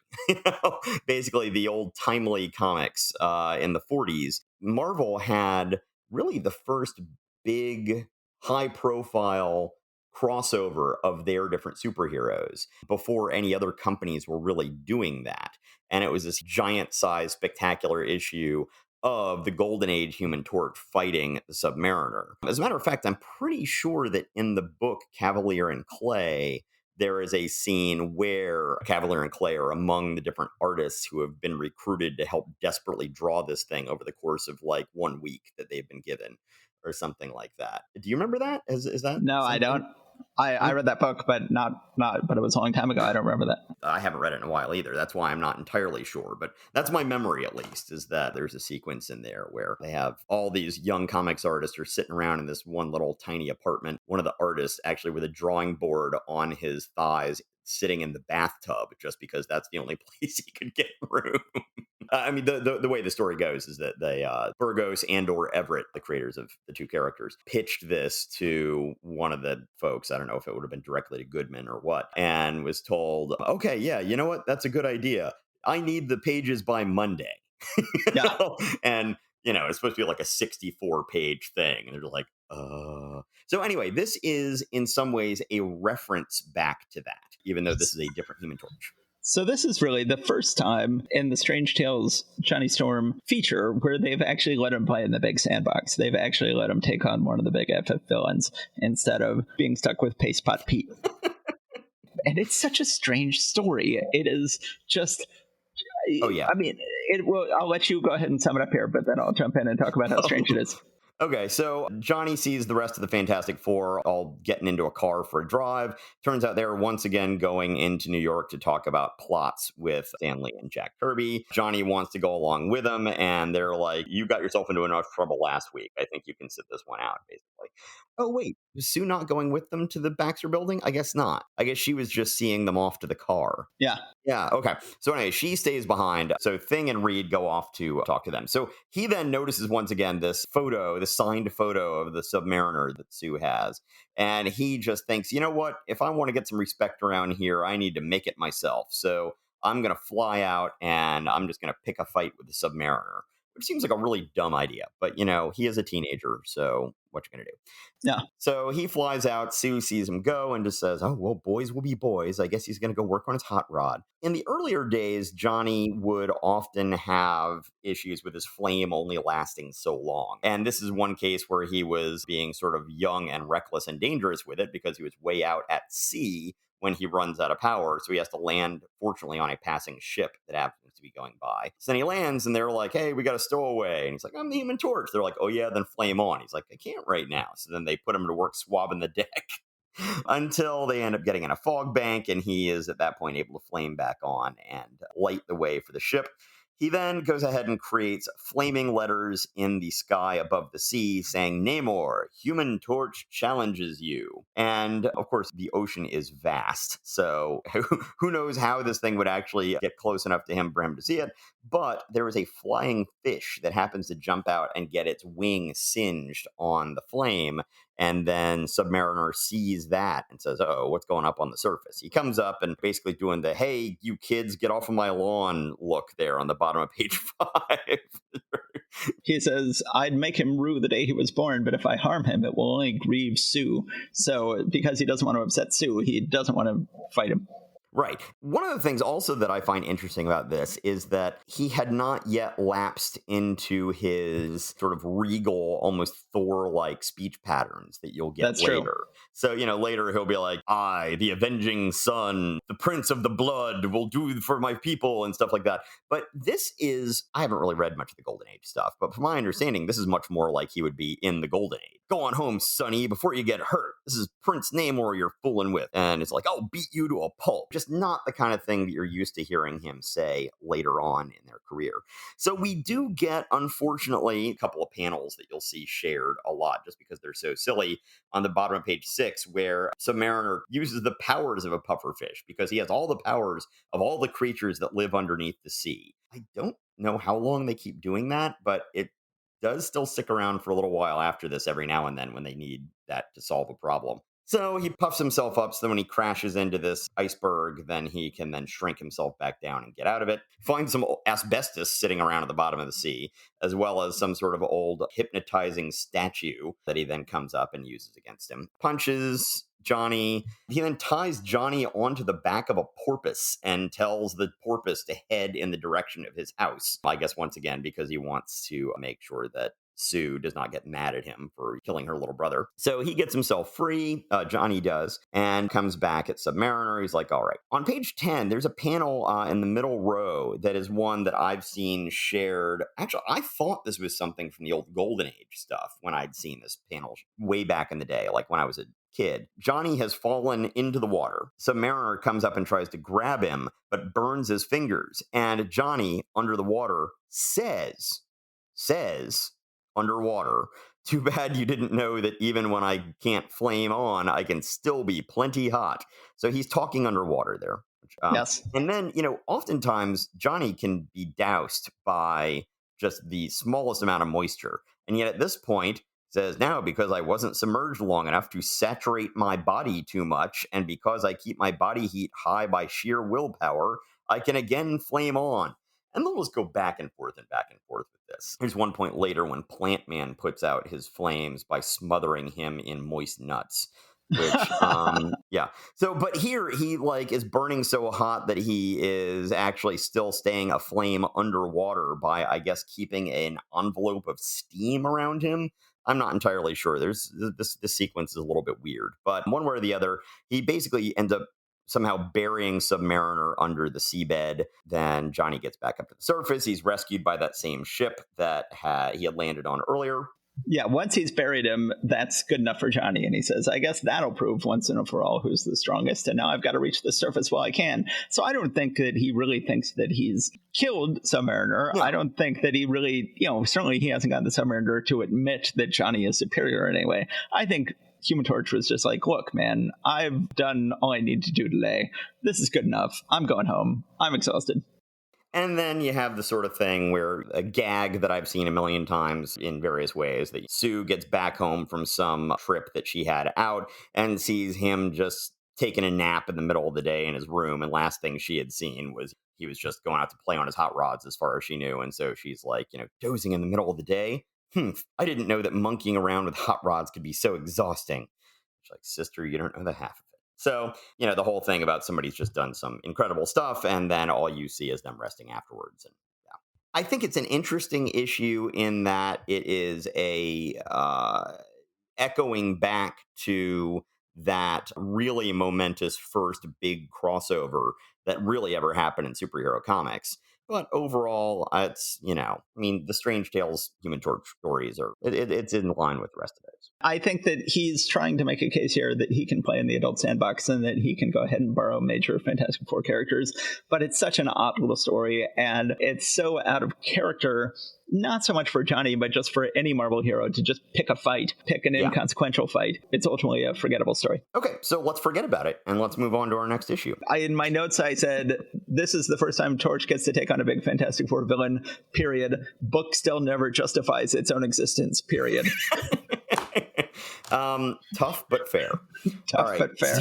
basically the old timely comics in the 40s, Marvel had really the first big high profile crossover of their different superheroes before any other companies were really doing that. And it was this giant size spectacular issue of the Golden Age Human Torch fighting the Submariner. As a matter of fact, I'm pretty sure that in the book Cavalier and Clay, there is a scene where Cavalier and Clay are among the different artists who have been recruited to help desperately draw this thing over the course of like 1 week that they've been given or something like that. Do you remember that? Is that No, I something? don't. I read that book, but but it was a long time ago. I don't remember that. I haven't read it in a while either. That's why I'm not entirely sure, but that's my memory at least, is that there's a sequence in there where they have all these young comics artists are sitting around in this one little tiny apartment. One of the artists actually with a drawing board on his thighs sitting in the bathtub just because that's the only place he could get room. I mean, the way the story goes is that they, Burgos and or Everett, the creators of the two characters, pitched this to one of the folks. I don't know if it would have been directly to Goodman or what, and was told, okay, yeah, you know what? That's a good idea. I need the pages by Monday. Yeah. And, it's supposed to be like a 64-page thing. And they're like, So anyway, this is in some ways a reference back to that, even though this is a different Human Torch. So this is really the first time in the Strange Tales Johnny Storm feature where they've actually let him play in the big sandbox. They've actually let him take on one of the big FF villains instead of being stuck with Paste Pot Pete. And it's such a strange story. It is just... Oh, yeah. I mean, I'll let you go ahead and sum it up here, but then I'll jump in and talk about how strange it is. Okay, so Johnny sees the rest of the Fantastic Four all getting into a car for a drive. Turns out they're once again going into New York to talk about plots with Stanley and Jack Kirby. Johnny wants to go along with them, and they're like, you got yourself into enough trouble last week. I think you can sit this one out, basically. Oh, wait, was Sue not going with them to the Baxter building? I guess not. I guess she was just seeing them off to the car. Yeah. Yeah, okay. So anyway, she stays behind. So Thing and Reed go off to talk to them. So he then notices once again this photo, the signed photo of the Submariner that Sue has. And he just thinks, you know what? If I want to get some respect around here, I need to make it myself. So I'm going to fly out and I'm just going to pick a fight with the Submariner, which seems like a really dumb idea. But, he is a teenager, so what you going to do? Yeah. So he flies out. Sue sees him go and just says, oh, well, boys will be boys. I guess he's going to go work on his hot rod. In the earlier days, Johnny would often have issues with his flame only lasting so long. And this is one case where he was being sort of young and reckless and dangerous with it because he was way out at sea when he runs out of power. So he has to land, fortunately, on a passing ship that happens to be going by. So then he lands and they're like, hey, we got a stowaway. And he's like, I'm the Human Torch. They're like, oh yeah, then flame on. He's like, I can't right now. So then they put him to work swabbing the deck until they end up getting in a fog bank, and he is at that point able to flame back on and light the way for the ship. He then goes ahead and creates flaming letters in the sky above the sea saying, Namor, Human Torch challenges you. And of course, the ocean is vast. So who knows how this thing would actually get close enough to him for him to see it. But there is a flying fish that happens to jump out and get its wing singed on the flame. And then Submariner sees that and says, oh, what's going up on the surface? He comes up and basically doing the, hey, you kids, get off of my lawn look there on the bottom of page 5. He says, I'd make him rue the day he was born, but if I harm him, it will only grieve Sue. So because he doesn't want to upset Sue, he doesn't want to fight him. Right. One of the things also that I find interesting about this is that he had not yet lapsed into his sort of regal, almost Thor-like speech patterns that you'll get later. True. So, later he'll be like, I, the avenging son, the prince of the blood, will do for my people and stuff like that. But this is, I haven't really read much of the Golden Age stuff, but from my understanding, this is much more like he would be in the Golden Age. Go on home, sonny, before you get hurt. This is Prince Namor you're fooling with. And it's like, I'll beat you to a pulp. Just not the kind of thing that you're used to hearing him say later on in their career. So we do get, unfortunately, a couple of panels that you'll see shared a lot just because they're so silly on the bottom of page 6, where Submariner uses the powers of a pufferfish because he has all the powers of all the creatures that live underneath the sea. I don't know how long they keep doing that, but it does still stick around for a little while after this every now and then when they need that to solve a problem. So he puffs himself up so that when he crashes into this iceberg, then he can then shrink himself back down and get out of it. Finds some asbestos sitting around at the bottom of the sea, as well as some sort of old hypnotizing statue that he then comes up and uses against him. Punches Johnny. He then ties Johnny onto the back of a porpoise and tells the porpoise to head in the direction of his house. I guess once again, because he wants to make sure that Sue does not get mad at him for killing her little brother. So he gets himself free, Johnny does, and comes back at Submariner. He's like, all right. On page 10, there's a panel in the middle row that is one that I've seen shared. Actually, I thought this was something from the old Golden Age stuff when I'd seen this panel way back in the day, like when I was a kid. Johnny has fallen into the water. Submariner comes up and tries to grab him, but burns his fingers. And Johnny, under the water, says, underwater, too bad you didn't know that even when I can't flame on, I can still be plenty hot. So he's talking underwater there. Yes. And then, oftentimes Johnny can be doused by just the smallest amount of moisture. And yet at this point, says, now because I wasn't submerged long enough to saturate my body too much, and because I keep my body heat high by sheer willpower, I can again flame on. And they'll just go back and forth with this. There's one point later when Plant Man puts out his flames by smothering him in moist nuts. Which, yeah. So, but here he is burning so hot that he is actually still staying aflame underwater by, I guess, keeping an envelope of steam around him. I'm not entirely sure. There's this sequence is a little bit weird, but one way or the other, he basically ends up somehow burying Submariner under the seabed. Then Johnny gets back up to the surface. He's rescued by that same ship that he had landed on earlier. Yeah, once he's buried him, that's good enough for Johnny. And he says, I guess that'll prove once and for all who's the strongest. And now I've got to reach the surface while I can. So I don't think that he really thinks that he's killed Submariner. Yeah. I don't think that he really, certainly he hasn't gotten the Submariner to admit that Johnny is superior in any way. I think Human Torch was just like, look, man, I've done all I need to do today. This is good enough. I'm going home. I'm exhausted. And then you have the sort of thing where a gag that I've seen a million times in various ways, that Sue gets back home from some trip that she had out and sees him just taking a nap in the middle of the day in his room. And last thing she had seen was he was just going out to play on his hot rods as far as she knew. And so she's like, dozing in the middle of the day. I didn't know that monkeying around with hot rods could be so exhausting. She's like, sister, you don't know the half of it. So, the whole thing about somebody's just done some incredible stuff, and then all you see is them resting afterwards. And yeah, I think it's an interesting issue in that it is a echoing back to that really momentous first big crossover that really ever happened in superhero comics. But overall, it's, I mean, the Strange Tales Human Torch stories it's in line with the rest of it. I think that he's trying to make a case here that he can play in the adult sandbox and that he can go ahead and borrow major Fantastic Four characters. But it's such an odd little story, and it's so out of character, not so much for Johnny, but just for any Marvel hero to just pick a fight, pick an inconsequential fight. It's ultimately a forgettable story. Okay, so let's forget about it, and let's move on to our next issue. In my notes, I said, this is the first time Torch gets to take on a big Fantastic Four villain, period. Book still never justifies its own existence, period. Tough but fair. Tough but fair.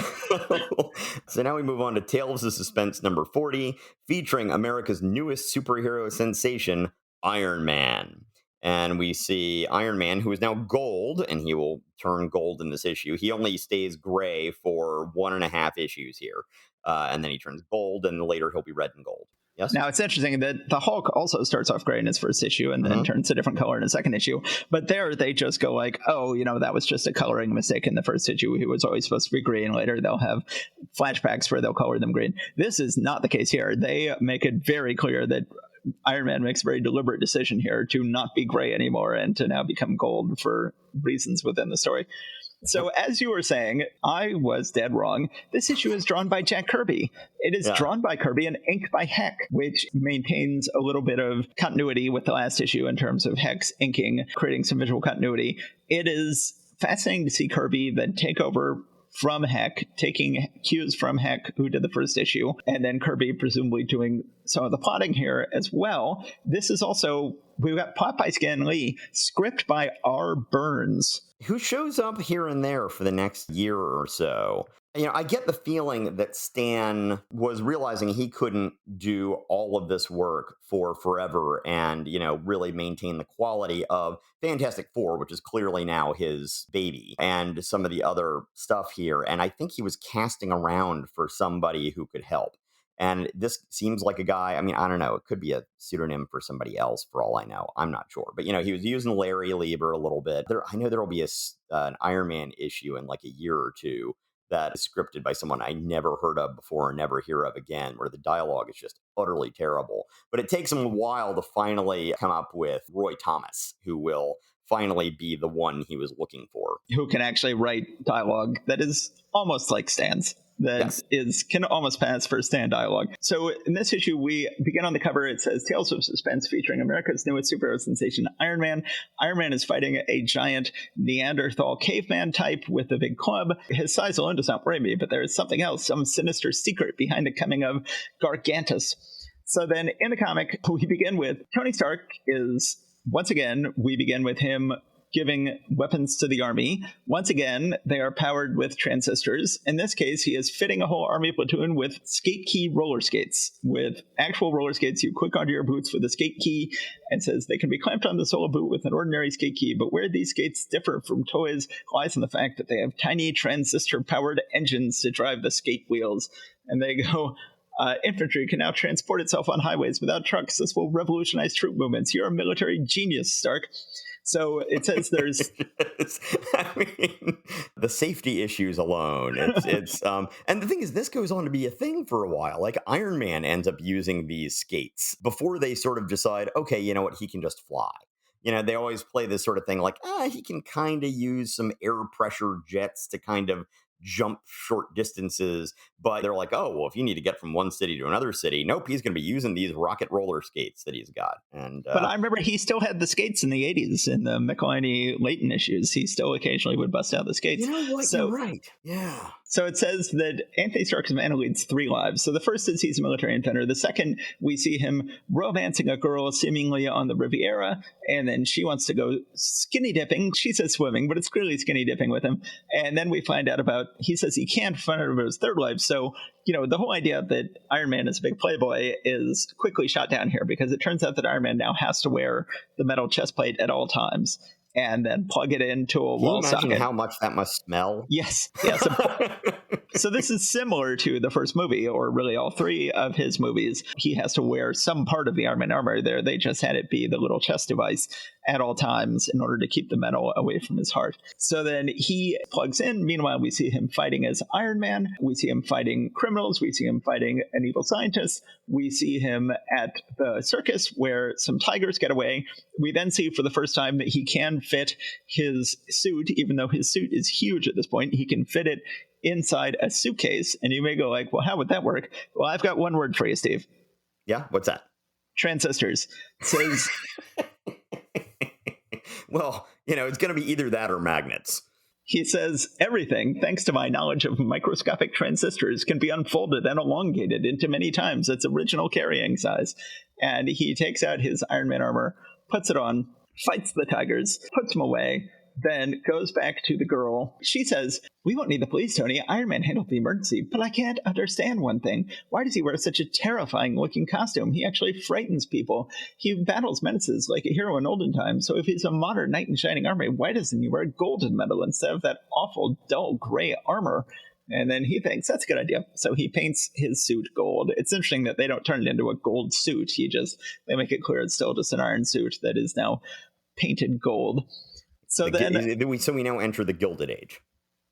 So now we move on to Tales of Suspense number 40, featuring America's newest superhero sensation, Iron Man. And we see Iron Man, who is now gold, and he will turn gold in this issue. He only stays gray for 1.5 issues here. And then he turns gold, and later he'll be red and gold. Yes. Now, it's interesting that the Hulk also starts off gray in his first issue and then turns a different color in his second issue. But there, they just go like, oh, that was just a coloring mistake in the first issue. He was always supposed to be green. Later, they'll have flashbacks where they'll color them green. This is not the case here. They make it very clear that Iron Man makes a very deliberate decision here to not be gray anymore and to now become gold for reasons within the story. So as you were saying, I was dead wrong. This issue is drawn by Jack Kirby. It is drawn by Kirby and inked by Heck, which maintains a little bit of continuity with the last issue in terms of Heck's inking, creating some visual continuity. It is fascinating to see Kirby then take over from Heck, taking cues from Heck, who did the first issue, and then Kirby presumably doing some of the plotting here as well. This is also, we've got plot by Stan Lee, script by R. Burns, who shows up here and there for the next year or so. I get the feeling that Stan was realizing he couldn't do all of this work for forever and, really maintain the quality of Fantastic Four, which is clearly now his baby, and some of the other stuff here. And I think he was casting around for somebody who could help. And this seems like a guy, I mean, I don't know, it could be a pseudonym for somebody else for all I know. I'm not sure. But, he was using Larry Lieber a little bit. I know there will be an Iron Man issue in like a year or two that is scripted by someone I never heard of before and never hear of again, where the dialogue is just utterly terrible. But it takes him a while to finally come up with Roy Thomas, who will finally be the one he was looking for. Who can actually write dialogue that is almost like Stan's. That can almost pass for Stan dialogue. So in this issue, we begin on the cover. It says Tales of Suspense, featuring America's newest superhero sensation, Iron Man. Iron Man is fighting a giant Neanderthal caveman type with a big club. His size alone does not worry me, but there is something else, some sinister secret behind the coming of Gargantus. So then in the comic, we begin with Tony Stark we begin with him giving weapons to the army. Once again, they are powered with transistors. In this case, he is fitting a whole army platoon with skate key roller skates. With actual roller skates, you click onto your boots with a skate key and says they can be clamped on the sole of boot with an ordinary skate key. But where these skates differ from toys lies in the fact that they have tiny transistor-powered engines to drive the skate wheels. And they go, infantry can now transport itself on highways without trucks. This will revolutionize troop movements. You're a military genius, Stark. So it says there's, I mean, the safety issues alone. It's and the thing is, this goes on to be a thing for a while. Like Iron Man ends up using these skates before they sort of decide, okay, you know what, he can just fly. They always play this sort of thing like, he can kind of use some air pressure jets to kind of jump short distances, but they're like, oh, well, if you need to get from one city to another city, nope, he's going to be using these rocket roller skates that he's got. And but I remember he still had the skates in the 80s in the McElhinney Layton issues. He still occasionally would bust out the skates. You know what? You're right. Yeah. So it says that Anthony Stark's man leads 3 lives. So the first is he's a military inventor. The second, we see him romancing a girl seemingly on the Riviera, and then she wants to go skinny dipping. She says swimming, but it's clearly skinny dipping with him. And then we find out he says he can't find out about his third life. So, the whole idea that Iron Man is a big playboy is quickly shot down here, because it turns out that Iron Man now has to wear the metal chest plate at all times and then plug it into a wall socket. Can you imagine how much that must smell? Yes. So this is similar to the first movie, or really all three of his movies. He has to wear some part of the Iron Man armor there. They just had it be the little chest device at all times in order to keep the metal away from his heart. So then he plugs in. Meanwhile, we see him fighting as Iron Man. We see him fighting criminals. We see him fighting an evil scientist. We see him at the circus where some tigers get away. We then see for the first time that he can fit his suit, even though his suit is huge at this point. He can fit it inside a suitcase. And you may go like, well, how would that work? Well, I've got one word for you, Steve. Yeah, what's that? Transistors. Says well, it's going to be either that or magnets. He says, everything, thanks to my knowledge of microscopic transistors, can be unfolded and elongated into many times its original carrying size. And he takes out his Iron Man armor, puts it on, fights the tigers, puts them away, then goes back to the girl. She says, we won't need the police, Tony. Iron Man handled the emergency, but I can't understand one thing. Why does he wear such a terrifying-looking costume? He actually frightens people. He battles menaces like a hero in olden times, so if he's a modern knight in shining armor, why doesn't he wear golden metal instead of that awful, dull, gray armor? And then he thinks, that's a good idea. So he paints his suit gold. It's interesting that they don't turn it into a gold suit. They make it clear it's still just an iron suit that is now painted gold. So we now enter the Gilded Age.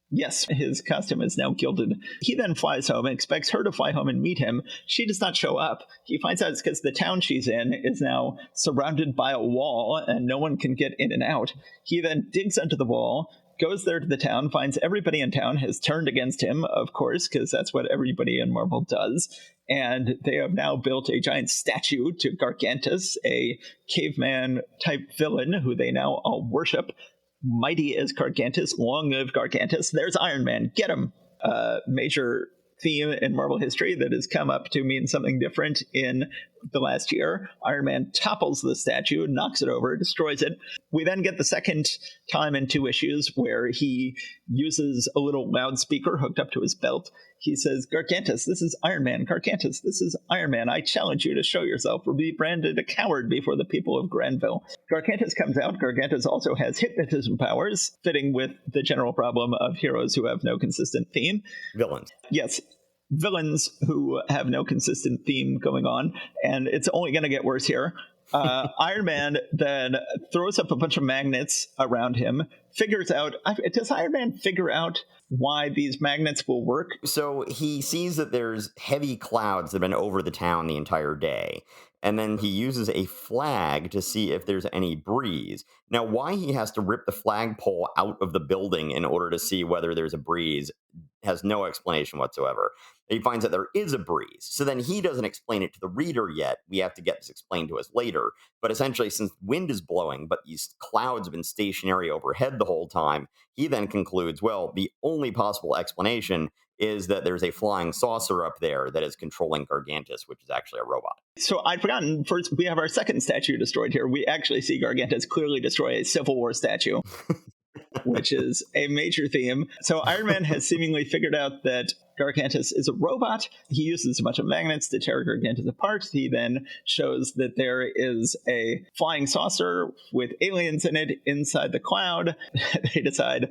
Yes, his costume is now gilded. He then flies home and expects her to fly home and meet him. She does not show up. He finds out it's because the town she's in is now surrounded by a wall and no one can get in and out. He then digs under the wall, goes there to the town, finds everybody in town has turned against him, of course, because that's what everybody in Marvel does. And they have now built a giant statue to Gargantus, a caveman-type villain who they now all worship. Mighty as Gargantus, long live Gargantus. There's Iron Man, get him! Major theme in Marvel history that has come up to mean something different in the last year. Iron Man topples the statue, knocks it over, destroys it. We then get the second time in 2 issues where he uses a little loudspeaker hooked up to his belt. He says, Gargantus, this is Iron Man. Gargantus, this is Iron Man. I challenge you to show yourself or be branded a coward before the people of Granville. Gargantus comes out. Gargantus also has hypnotism powers, fitting with the general problem of heroes who have no consistent theme. Villains. Yes. Villains who have no consistent theme going on, and it's only going to get worse here. Iron Man then throws up a bunch of magnets around him, figures out... Does Iron Man figure out why these magnets will work? So he sees that there's heavy clouds that have been over the town the entire day, and then he uses a flag to see if there's any breeze. Now, why he has to rip the flagpole out of the building in order to see whether there's a breeze has no explanation whatsoever. He finds that there is a breeze. So then he doesn't explain it to the reader yet. We have to get this explained to us later. But essentially, since wind is blowing, but these clouds have been stationary overhead the whole time, he then concludes, well, the only possible explanation is that there's a flying saucer up there that is controlling Gargantus, which is actually a robot. So I'd forgotten, first, we have our second statue destroyed here. We actually see Gargantus clearly destroy a Civil War statue, which is a major theme. So Iron Man has seemingly figured out that Gargantus is a robot. He uses a bunch of magnets to tear Gargantus apart. He then shows that there is a flying saucer with aliens in it inside the cloud. They decide,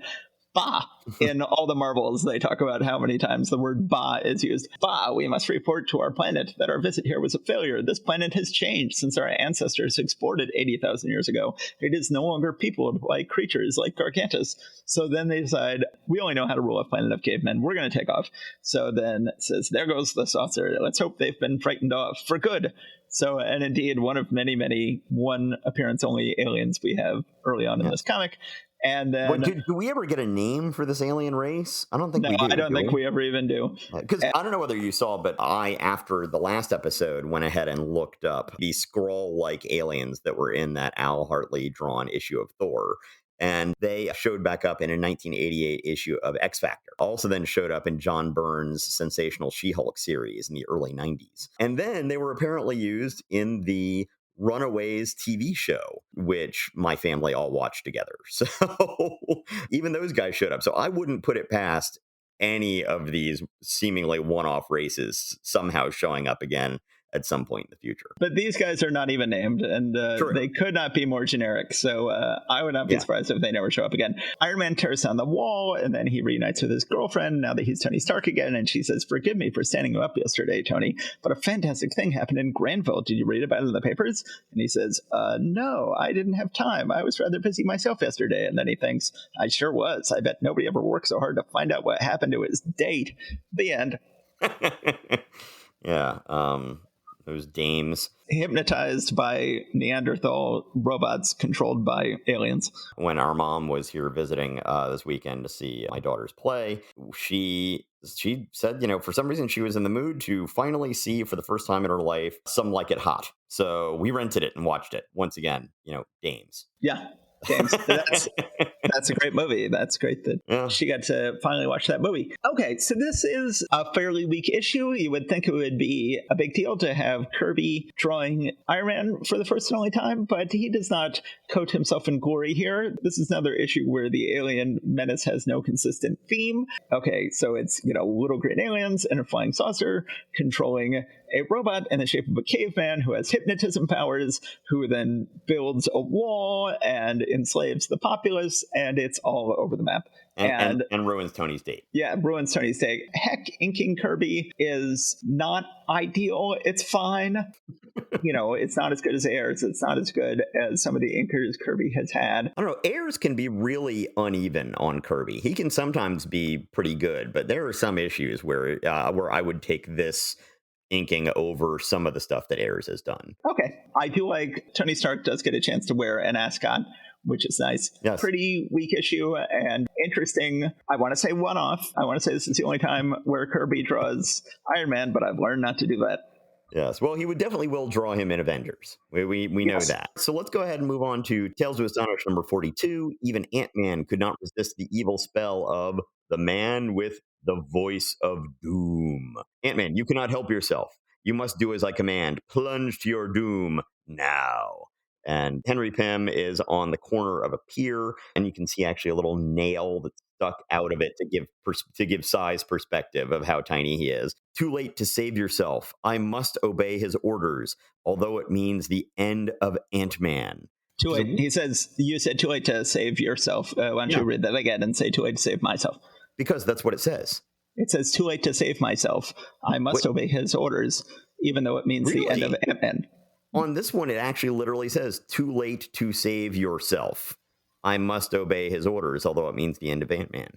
bah! In all the Marvels, they talk about how many times the word bah is used. Bah, we must report to our planet that our visit here was a failure. This planet has changed since our ancestors explored it 80,000 years ago. It is no longer peopled by creatures like Gargantus. So then they decide, we only know how to rule a planet of cavemen. We're going to take off. So then it says, there goes the saucer. Let's hope they've been frightened off for good. So, and indeed, one of many, many one appearance only aliens we have early on in this comic. And then, do we ever get a name for this alien race? I don't think we do. I don't think we ever even do. Because I don't know whether you saw, but I, after the last episode, went ahead and looked up the Skrull-like aliens that were in that Al Hartley drawn issue of Thor. And they showed back up in a 1988 issue of X Factor. Also then showed up in John Byrne's sensational She-Hulk series in the early 90s. And then they were apparently used in the Runaways TV show, which my family all watched together. So even those guys showed up. So I wouldn't put it past any of these seemingly one-off races somehow showing up again at some point in the future. But these guys are not even named, and they could not be more generic. So I would not be surprised if they never show up again. Iron Man tears down the wall, and then he reunites with his girlfriend now that he's Tony Stark again. And she says, "Forgive me for standing you up yesterday, Tony, but a fantastic thing happened in Granville. Did you read about it in the papers?" And he says, "No, I didn't have time. I was rather busy myself yesterday." And then he thinks, "I sure was. I bet nobody ever worked so hard to find out what happened to his date." The end. Those dames. Hypnotized by Neanderthal robots controlled by aliens. When our mom was here visiting this weekend to see my daughter's play, she said, for some reason she was in the mood to finally see for the first time in her life Some Like It Hot. So we rented it and watched it once again, dames. Yeah. James, that's a great movie. That's great that she got to finally watch that movie. Okay, so this is a fairly weak issue. You would think it would be a big deal to have Kirby drawing Iron Man for the first and only time, but he does not coat himself in glory here. This is another issue where the alien menace has no consistent theme. Okay, so it's, little green aliens and a flying saucer controlling a robot in the shape of a caveman who has hypnotism powers, who then builds a wall and enslaves the populace, and it's all over the map. And ruins Tony's date. Yeah, ruins Tony's date. Heck, inking Kirby is not ideal. It's fine. It's not as good as Ayers. It's not as good as some of the inkers Kirby has had. I don't know. Ayers can be really uneven on Kirby. He can sometimes be pretty good, but there are some issues where I would take this inking over some of the stuff that Ayers has done. Okay. I do like Tony Stark does get a chance to wear an ascot, which is nice. Yes. Pretty weak issue and interesting. I want to say one-off. I want to say this is the only time where Kirby draws Iron Man, but I've learned not to do that. Yes, well, he definitely will draw him in Avengers. We know that. So let's go ahead and move on to Tales to Astonish number 42. Even Ant-Man could not resist the evil spell of the man with the voice of doom. Ant-Man, you cannot help yourself. You must do as I command. Plunge to your doom now. And Henry Pym is on the corner of a pier, and you can see actually a little nail that's stuck out of it to give size perspective of how tiny he is. Too late to save yourself. I must obey his orders, although it means the end of Ant-Man. Too late. He says, you said too late to save yourself. Why don't you read that again and say too late to save myself? Because that's what it says. It says too late to save myself. I must obey his orders, even though it means the end of Ant-Man. On this one, it actually literally says, too late to save yourself. I must obey his orders, although it means the end of Ant-Man.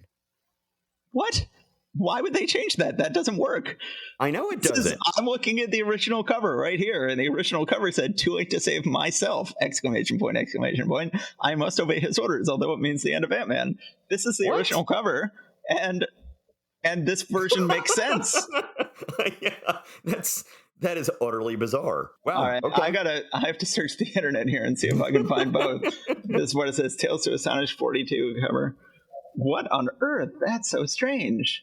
What? Why would they change that? That doesn't work. I know it doesn't. I'm looking at the original cover right here, and the original cover said, too late to save myself, ! I must obey his orders, although it means the end of Ant-Man. This is the original cover, and this version makes sense. Yeah, that is utterly bizarre. Wow. All right, okay. I have to search the internet here and see if I can find both. This is what it says, Tales to Astonish 42 cover. What on earth? That's so strange.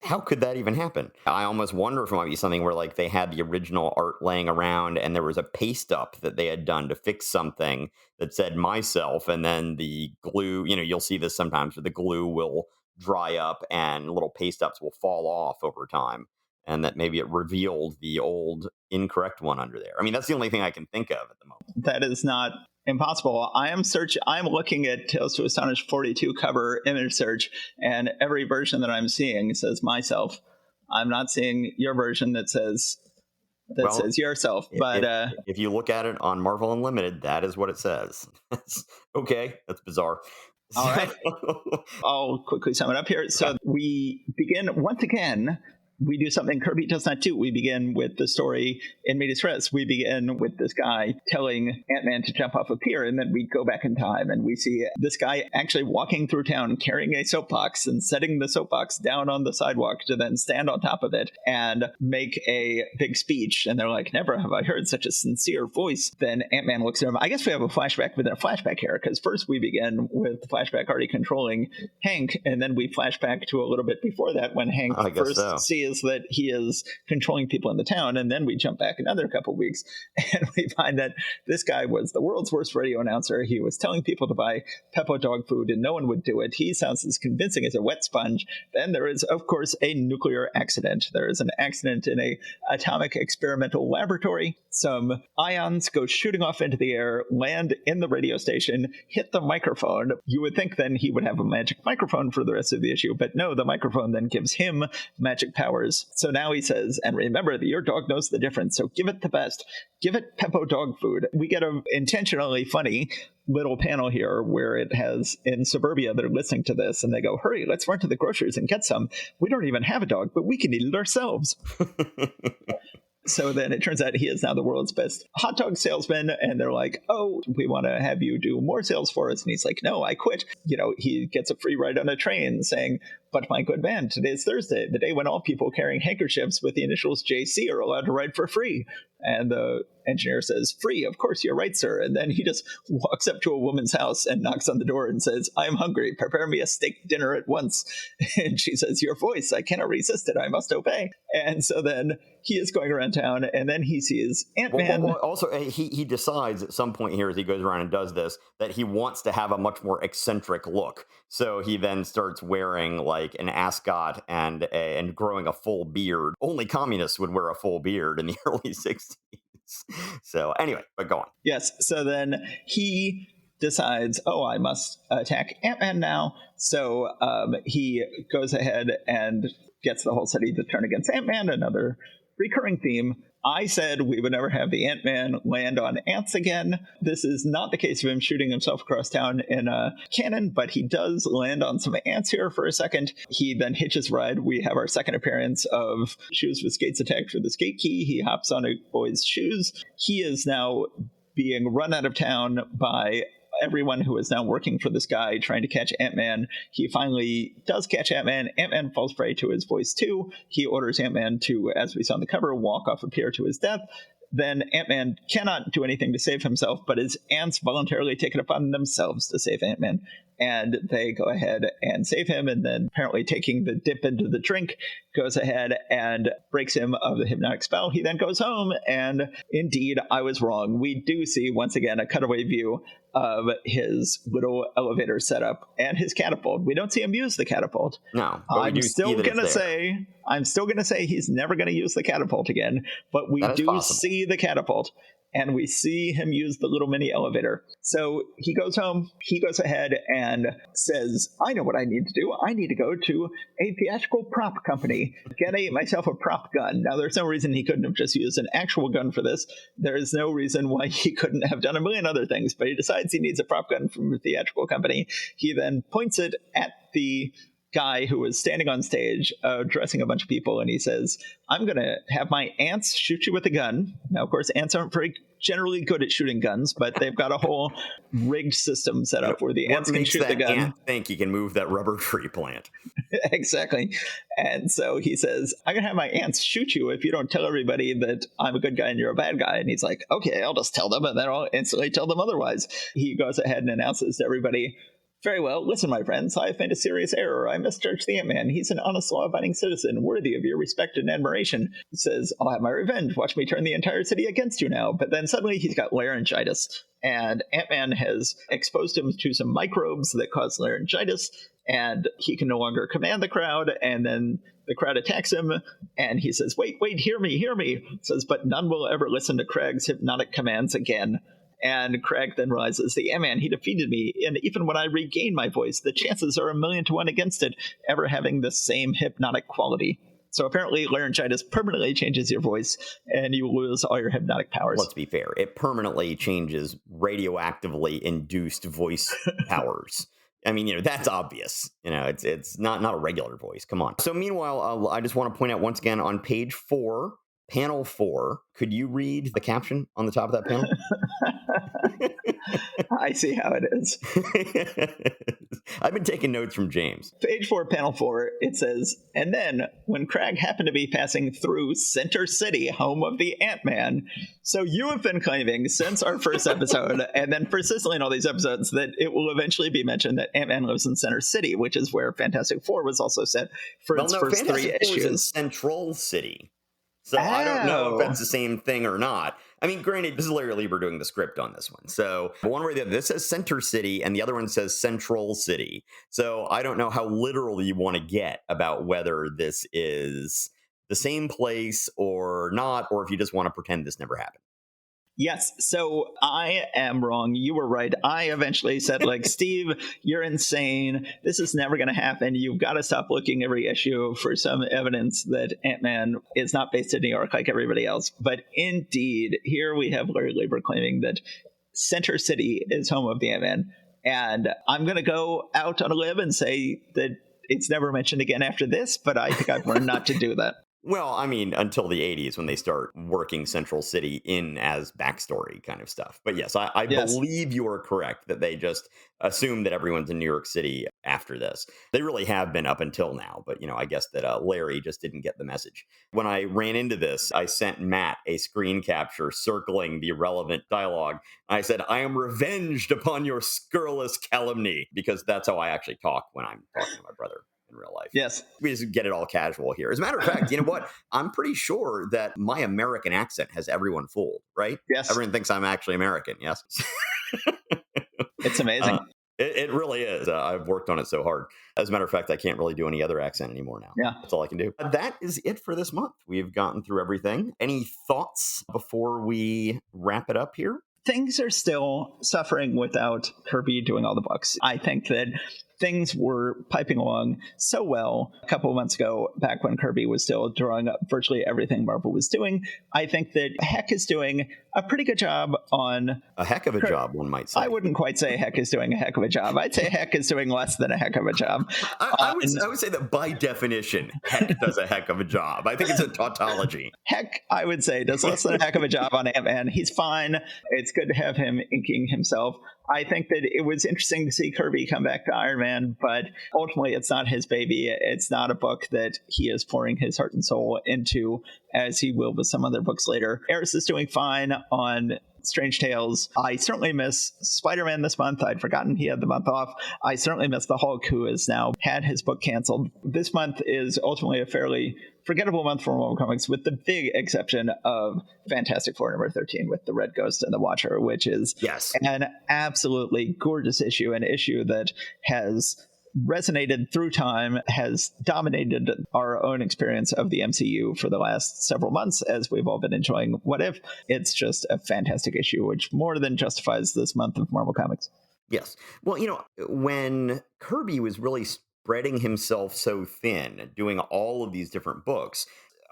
How could that even happen? I almost wonder if it might be something where they had the original art laying around and there was a paste up that they had done to fix something that said myself, and then the glue, you'll see this sometimes where the glue will dry up and little paste ups will fall off over time. And that maybe it revealed the old incorrect one under there. I mean, that's the only thing I can think of at the moment. That is not impossible. I'm looking at Tales to Astonish 42 cover image search, and every version that I'm seeing says myself. I'm not seeing your version that says yourself. But if you look at it on Marvel Unlimited, that is what it says. Okay, that's bizarre. All right. I'll quickly sum it up here. So we begin once again. We do something Kirby does not do. We begin with the story in medias res. We begin with this guy telling Ant-Man to jump off a pier, and then we go back in time, and we see this guy actually walking through town carrying a soapbox and setting the soapbox down on the sidewalk to then stand on top of it and make a big speech. And they're like, never have I heard such a sincere voice. Then Ant-Man looks at him. I guess we have a flashback within a flashback here, because first we begin with the flashback already controlling Hank, and then we flash back to a little bit before that when Hank first sees is that he is controlling people in the town. And then we jump back another couple weeks and we find that this guy was the world's worst radio announcer. He was telling people to buy Peppo dog food and no one would do it. He sounds as convincing as a wet sponge. Then there is, of course, a nuclear accident. There is an accident in a atomic experimental laboratory. Some ions go shooting off into the air, land in the radio station, hit the microphone. You would think then he would have a magic microphone for the rest of the issue, but no, the microphone then gives him magic powers. So now he says, and remember that your dog knows the difference, so give it the best. Give it Peppo dog food. We get an intentionally funny little panel here where it has in suburbia, they're listening to this and they go, hurry, let's run to the groceries and get some. We don't even have a dog, but we can eat it ourselves. So then it turns out he is now the world's best hot dog salesman. And they're like, oh, we want to have you do more sales for us. And he's like, no, I quit. He gets a free ride on a train saying, but my good man, today's Thursday, the day when all people carrying handkerchiefs with the initials JC are allowed to ride for free. And the engineer says, free, of course, you're right, sir. And then he just walks up to a woman's house and knocks on the door and says, I'm hungry. Prepare me a steak dinner at once. And she says, your voice, I cannot resist it. I must obey. And so then he is going around town and then he sees Ant-Man. Well, also, he decides at some point here as he goes around and does this that he wants to have a much more eccentric look. So he then starts wearing like an ascot and growing a full beard. Only communists would wear a full beard in the early 60s. So anyway, but go on. Yes. So then he decides, oh, I must attack Ant-Man now. So he goes ahead and gets the whole city to turn against Ant-Man, another recurring theme. I said we would never have the Ant-Man land on ants again. This is not the case of him shooting himself across town in a cannon, but he does land on some ants here for a second. He then hitches a ride. We have our second appearance of Shoes with Skates attacked for the skate key. He hops on a boy's shoes. He is now being run out of town by everyone who is now working for this guy trying to catch Ant-Man. He finally does catch Ant-Man. Ant-Man falls prey to his voice too. He orders Ant-Man to, as we saw on the cover, walk off a pier to his death. Then Ant-Man cannot do anything to save himself, but his ants voluntarily take it upon themselves to save Ant-Man. And they go ahead and save him, and then apparently taking the dip into the drink, goes ahead and breaks him of the hypnotic spell. He then goes home, and indeed, I was wrong. We do see, once again, a cutaway view of his little elevator setup and his catapult. We don't see him use the catapult. No, I'm still gonna say he's never gonna use the catapult again, but we do see the catapult. And we see him use the little mini elevator. So he goes home. He goes ahead and says, I know what I need to do. I need to go to a theatrical prop company, get myself a prop gun. Now, there's no reason he couldn't have just used an actual gun for this. There is no reason why he couldn't have done a million other things, but he decides he needs a prop gun from a theatrical company. He then points it at the guy who is standing on stage addressing a bunch of people, and he says, I'm going to have my ants shoot you with a gun. Now, of course, ants aren't very generally good at shooting guns, but they've got a whole rigged system set up where the ants can shoot the gun. Ant think he can move that rubber tree plant. Exactly. And so he says, I'm going to have my ants shoot you if you don't tell everybody that I'm a good guy and you're a bad guy. And he's like, okay, I'll just tell them, and then I'll instantly tell them otherwise. He goes ahead and announces to everybody, very well, listen, my friends, I've made a serious error. I misjudged the Ant-Man. He's an honest, law-abiding citizen, worthy of your respect and admiration. He says, I'll have my revenge. Watch me turn the entire city against you now. But then suddenly he's got laryngitis, and Ant-Man has exposed him to some microbes that cause laryngitis, and he can no longer command the crowd, and then the crowd attacks him, and he says, wait, hear me. He says, but none will ever listen to Craig's hypnotic commands again. And Craig then realizes, the Ant-Man, he defeated me, and even when I regain my voice, the chances are 1,000,000 to 1 against it ever having the same hypnotic quality. So apparently laryngitis permanently changes your voice, and you lose all your hypnotic powers. Let's be fair. It permanently changes radioactively induced voice powers. I mean, that's obvious. It's not a regular voice. Come on. So meanwhile, I just want to point out once again on page 4, panel 4, could you read the caption on the top of that panel? I see how it is. I've been taking notes from James. Page 4, panel 4, it says, and then when Crag happened to be passing through Center City, home of the Ant-Man, so you have been claiming since our first episode, and then persistently in all these episodes, that it will eventually be mentioned that Ant-Man lives in Center City, which is where Fantastic Four was also set for its first Fantastic 3 Four is in issues. Central City. So I don't know if that's the same thing or not. I mean, granted, this is Larry Lieber doing the script on this one. So one way that this says Center City and the other one says Central City. So I don't know how literal you want to get about whether this is the same place or not, or if you just want to pretend this never happened. Yes, so I am wrong. You were right. I eventually said, like, Steve, you're insane. This is never going to happen. You've got to stop looking every issue for some evidence that Ant-Man is not based in New York like everybody else. But indeed, here we have Larry Lieber claiming that Center City is home of the Ant-Man. And I'm going to go out on a limb and say that it's never mentioned again after this, but I think I've learned not to do that. Well, I mean, until the 80s when they start working Central City in as backstory kind of stuff. But yes, I believe you are correct that they just assume that everyone's in New York City after this. They really have been up until now. But, I guess that Larry just didn't get the message. When I ran into this, I sent Matt a screen capture circling the relevant dialogue. I said, I am revenged upon your scurrilous calumny, because that's how I actually talk when I'm talking to my brother in real life. Yes. We just get it all casual here. As a matter of fact, you know what? I'm pretty sure that my American accent has everyone fooled, right? Yes. Everyone thinks I'm actually American, yes? It's amazing. It really is. I've worked on it so hard. As a matter of fact, I can't really do any other accent anymore now. Yeah. That's all I can do. That is it for this month. We've gotten through everything. Any thoughts before we wrap it up here? Things are still suffering without Kirby doing all the books. I think that things were piping along so well a couple of months ago, back when Kirby was still drawing up virtually everything Marvel was doing. I think that Heck is doing a pretty good job on... A heck of a job, one might say. I wouldn't quite say Heck is doing a heck of a job. I'd say Heck is doing less than a heck of a job. I would say that by definition, Heck does a heck of a job. I think it's a tautology. Heck, I would say, does less than a heck of a job on Ant-Man. He's fine. It's good to have him inking himself. I think that it was interesting to see Kirby come back to Iron Man, but ultimately it's not his baby. It's not a book that he is pouring his heart and soul into, as he will with some other books later. Eris is doing fine on Strange Tales. I certainly miss Spider-Man this month. I'd forgotten he had the month off. I certainly miss the Hulk, who has now had his book canceled. This month is ultimately a fairly forgettable month for Marvel Comics, with the big exception of Fantastic Four number 13 with the Red Ghost and the Watcher, which is an absolutely gorgeous issue, an issue that has resonated through time, has dominated our own experience of the MCU for the last several months, as we've all been enjoying What If. It's just a fantastic issue, which more than justifies this month of Marvel Comics. Yes. Well, when Kirby was really spreading himself so thin, doing all of these different books,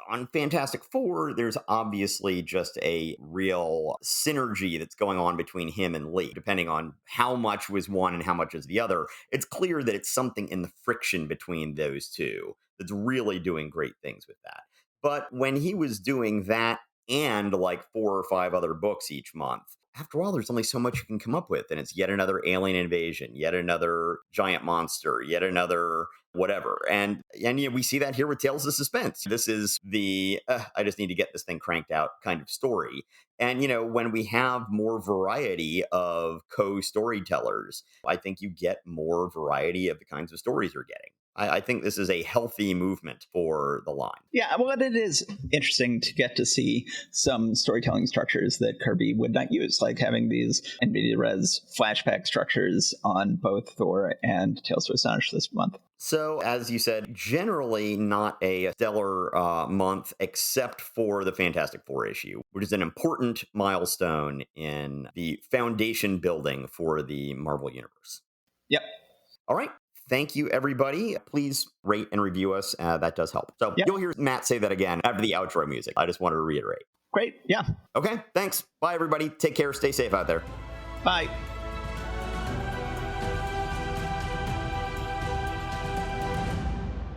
on Fantastic Four, there's obviously just a real synergy that's going on between him and Lee. Depending on how much was one and how much is the other, it's clear that it's something in the friction between those two that's really doing great things with that. But when he was doing that and like 4 or 5 other books each month, after all, there's only so much you can come up with. And it's yet another alien invasion, yet another giant monster, yet another whatever. And we see that here with Tales of Suspense. This is the, I just need to get this thing cranked out kind of story. And, when we have more variety of co-storytellers, I think you get more variety of the kinds of stories you're getting. I think this is a healthy movement for the line. Yeah, well, it is interesting to get to see some storytelling structures that Kirby would not use, like having these NVIDIA Res flashback structures on both Thor and Tales to Astonish this month. So, as you said, generally not a stellar month, except for the Fantastic Four issue, which is an important milestone in the foundation building for the Marvel Universe. Yep. All right. Thank you, everybody. Please rate and review us. That does help. So You'll hear Matt say that again after the outro music. I just wanted to reiterate. Great. Yeah. Okay. Thanks. Bye, everybody. Take care. Stay safe out there. Bye.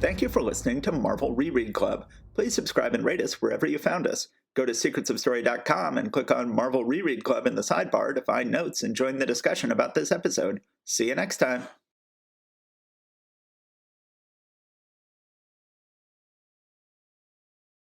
Thank you for listening to Marvel Reread Club. Please subscribe and rate us wherever you found us. Go to secretsofstory.com and click on Marvel Reread Club in the sidebar to find notes and join the discussion about this episode. See you next time.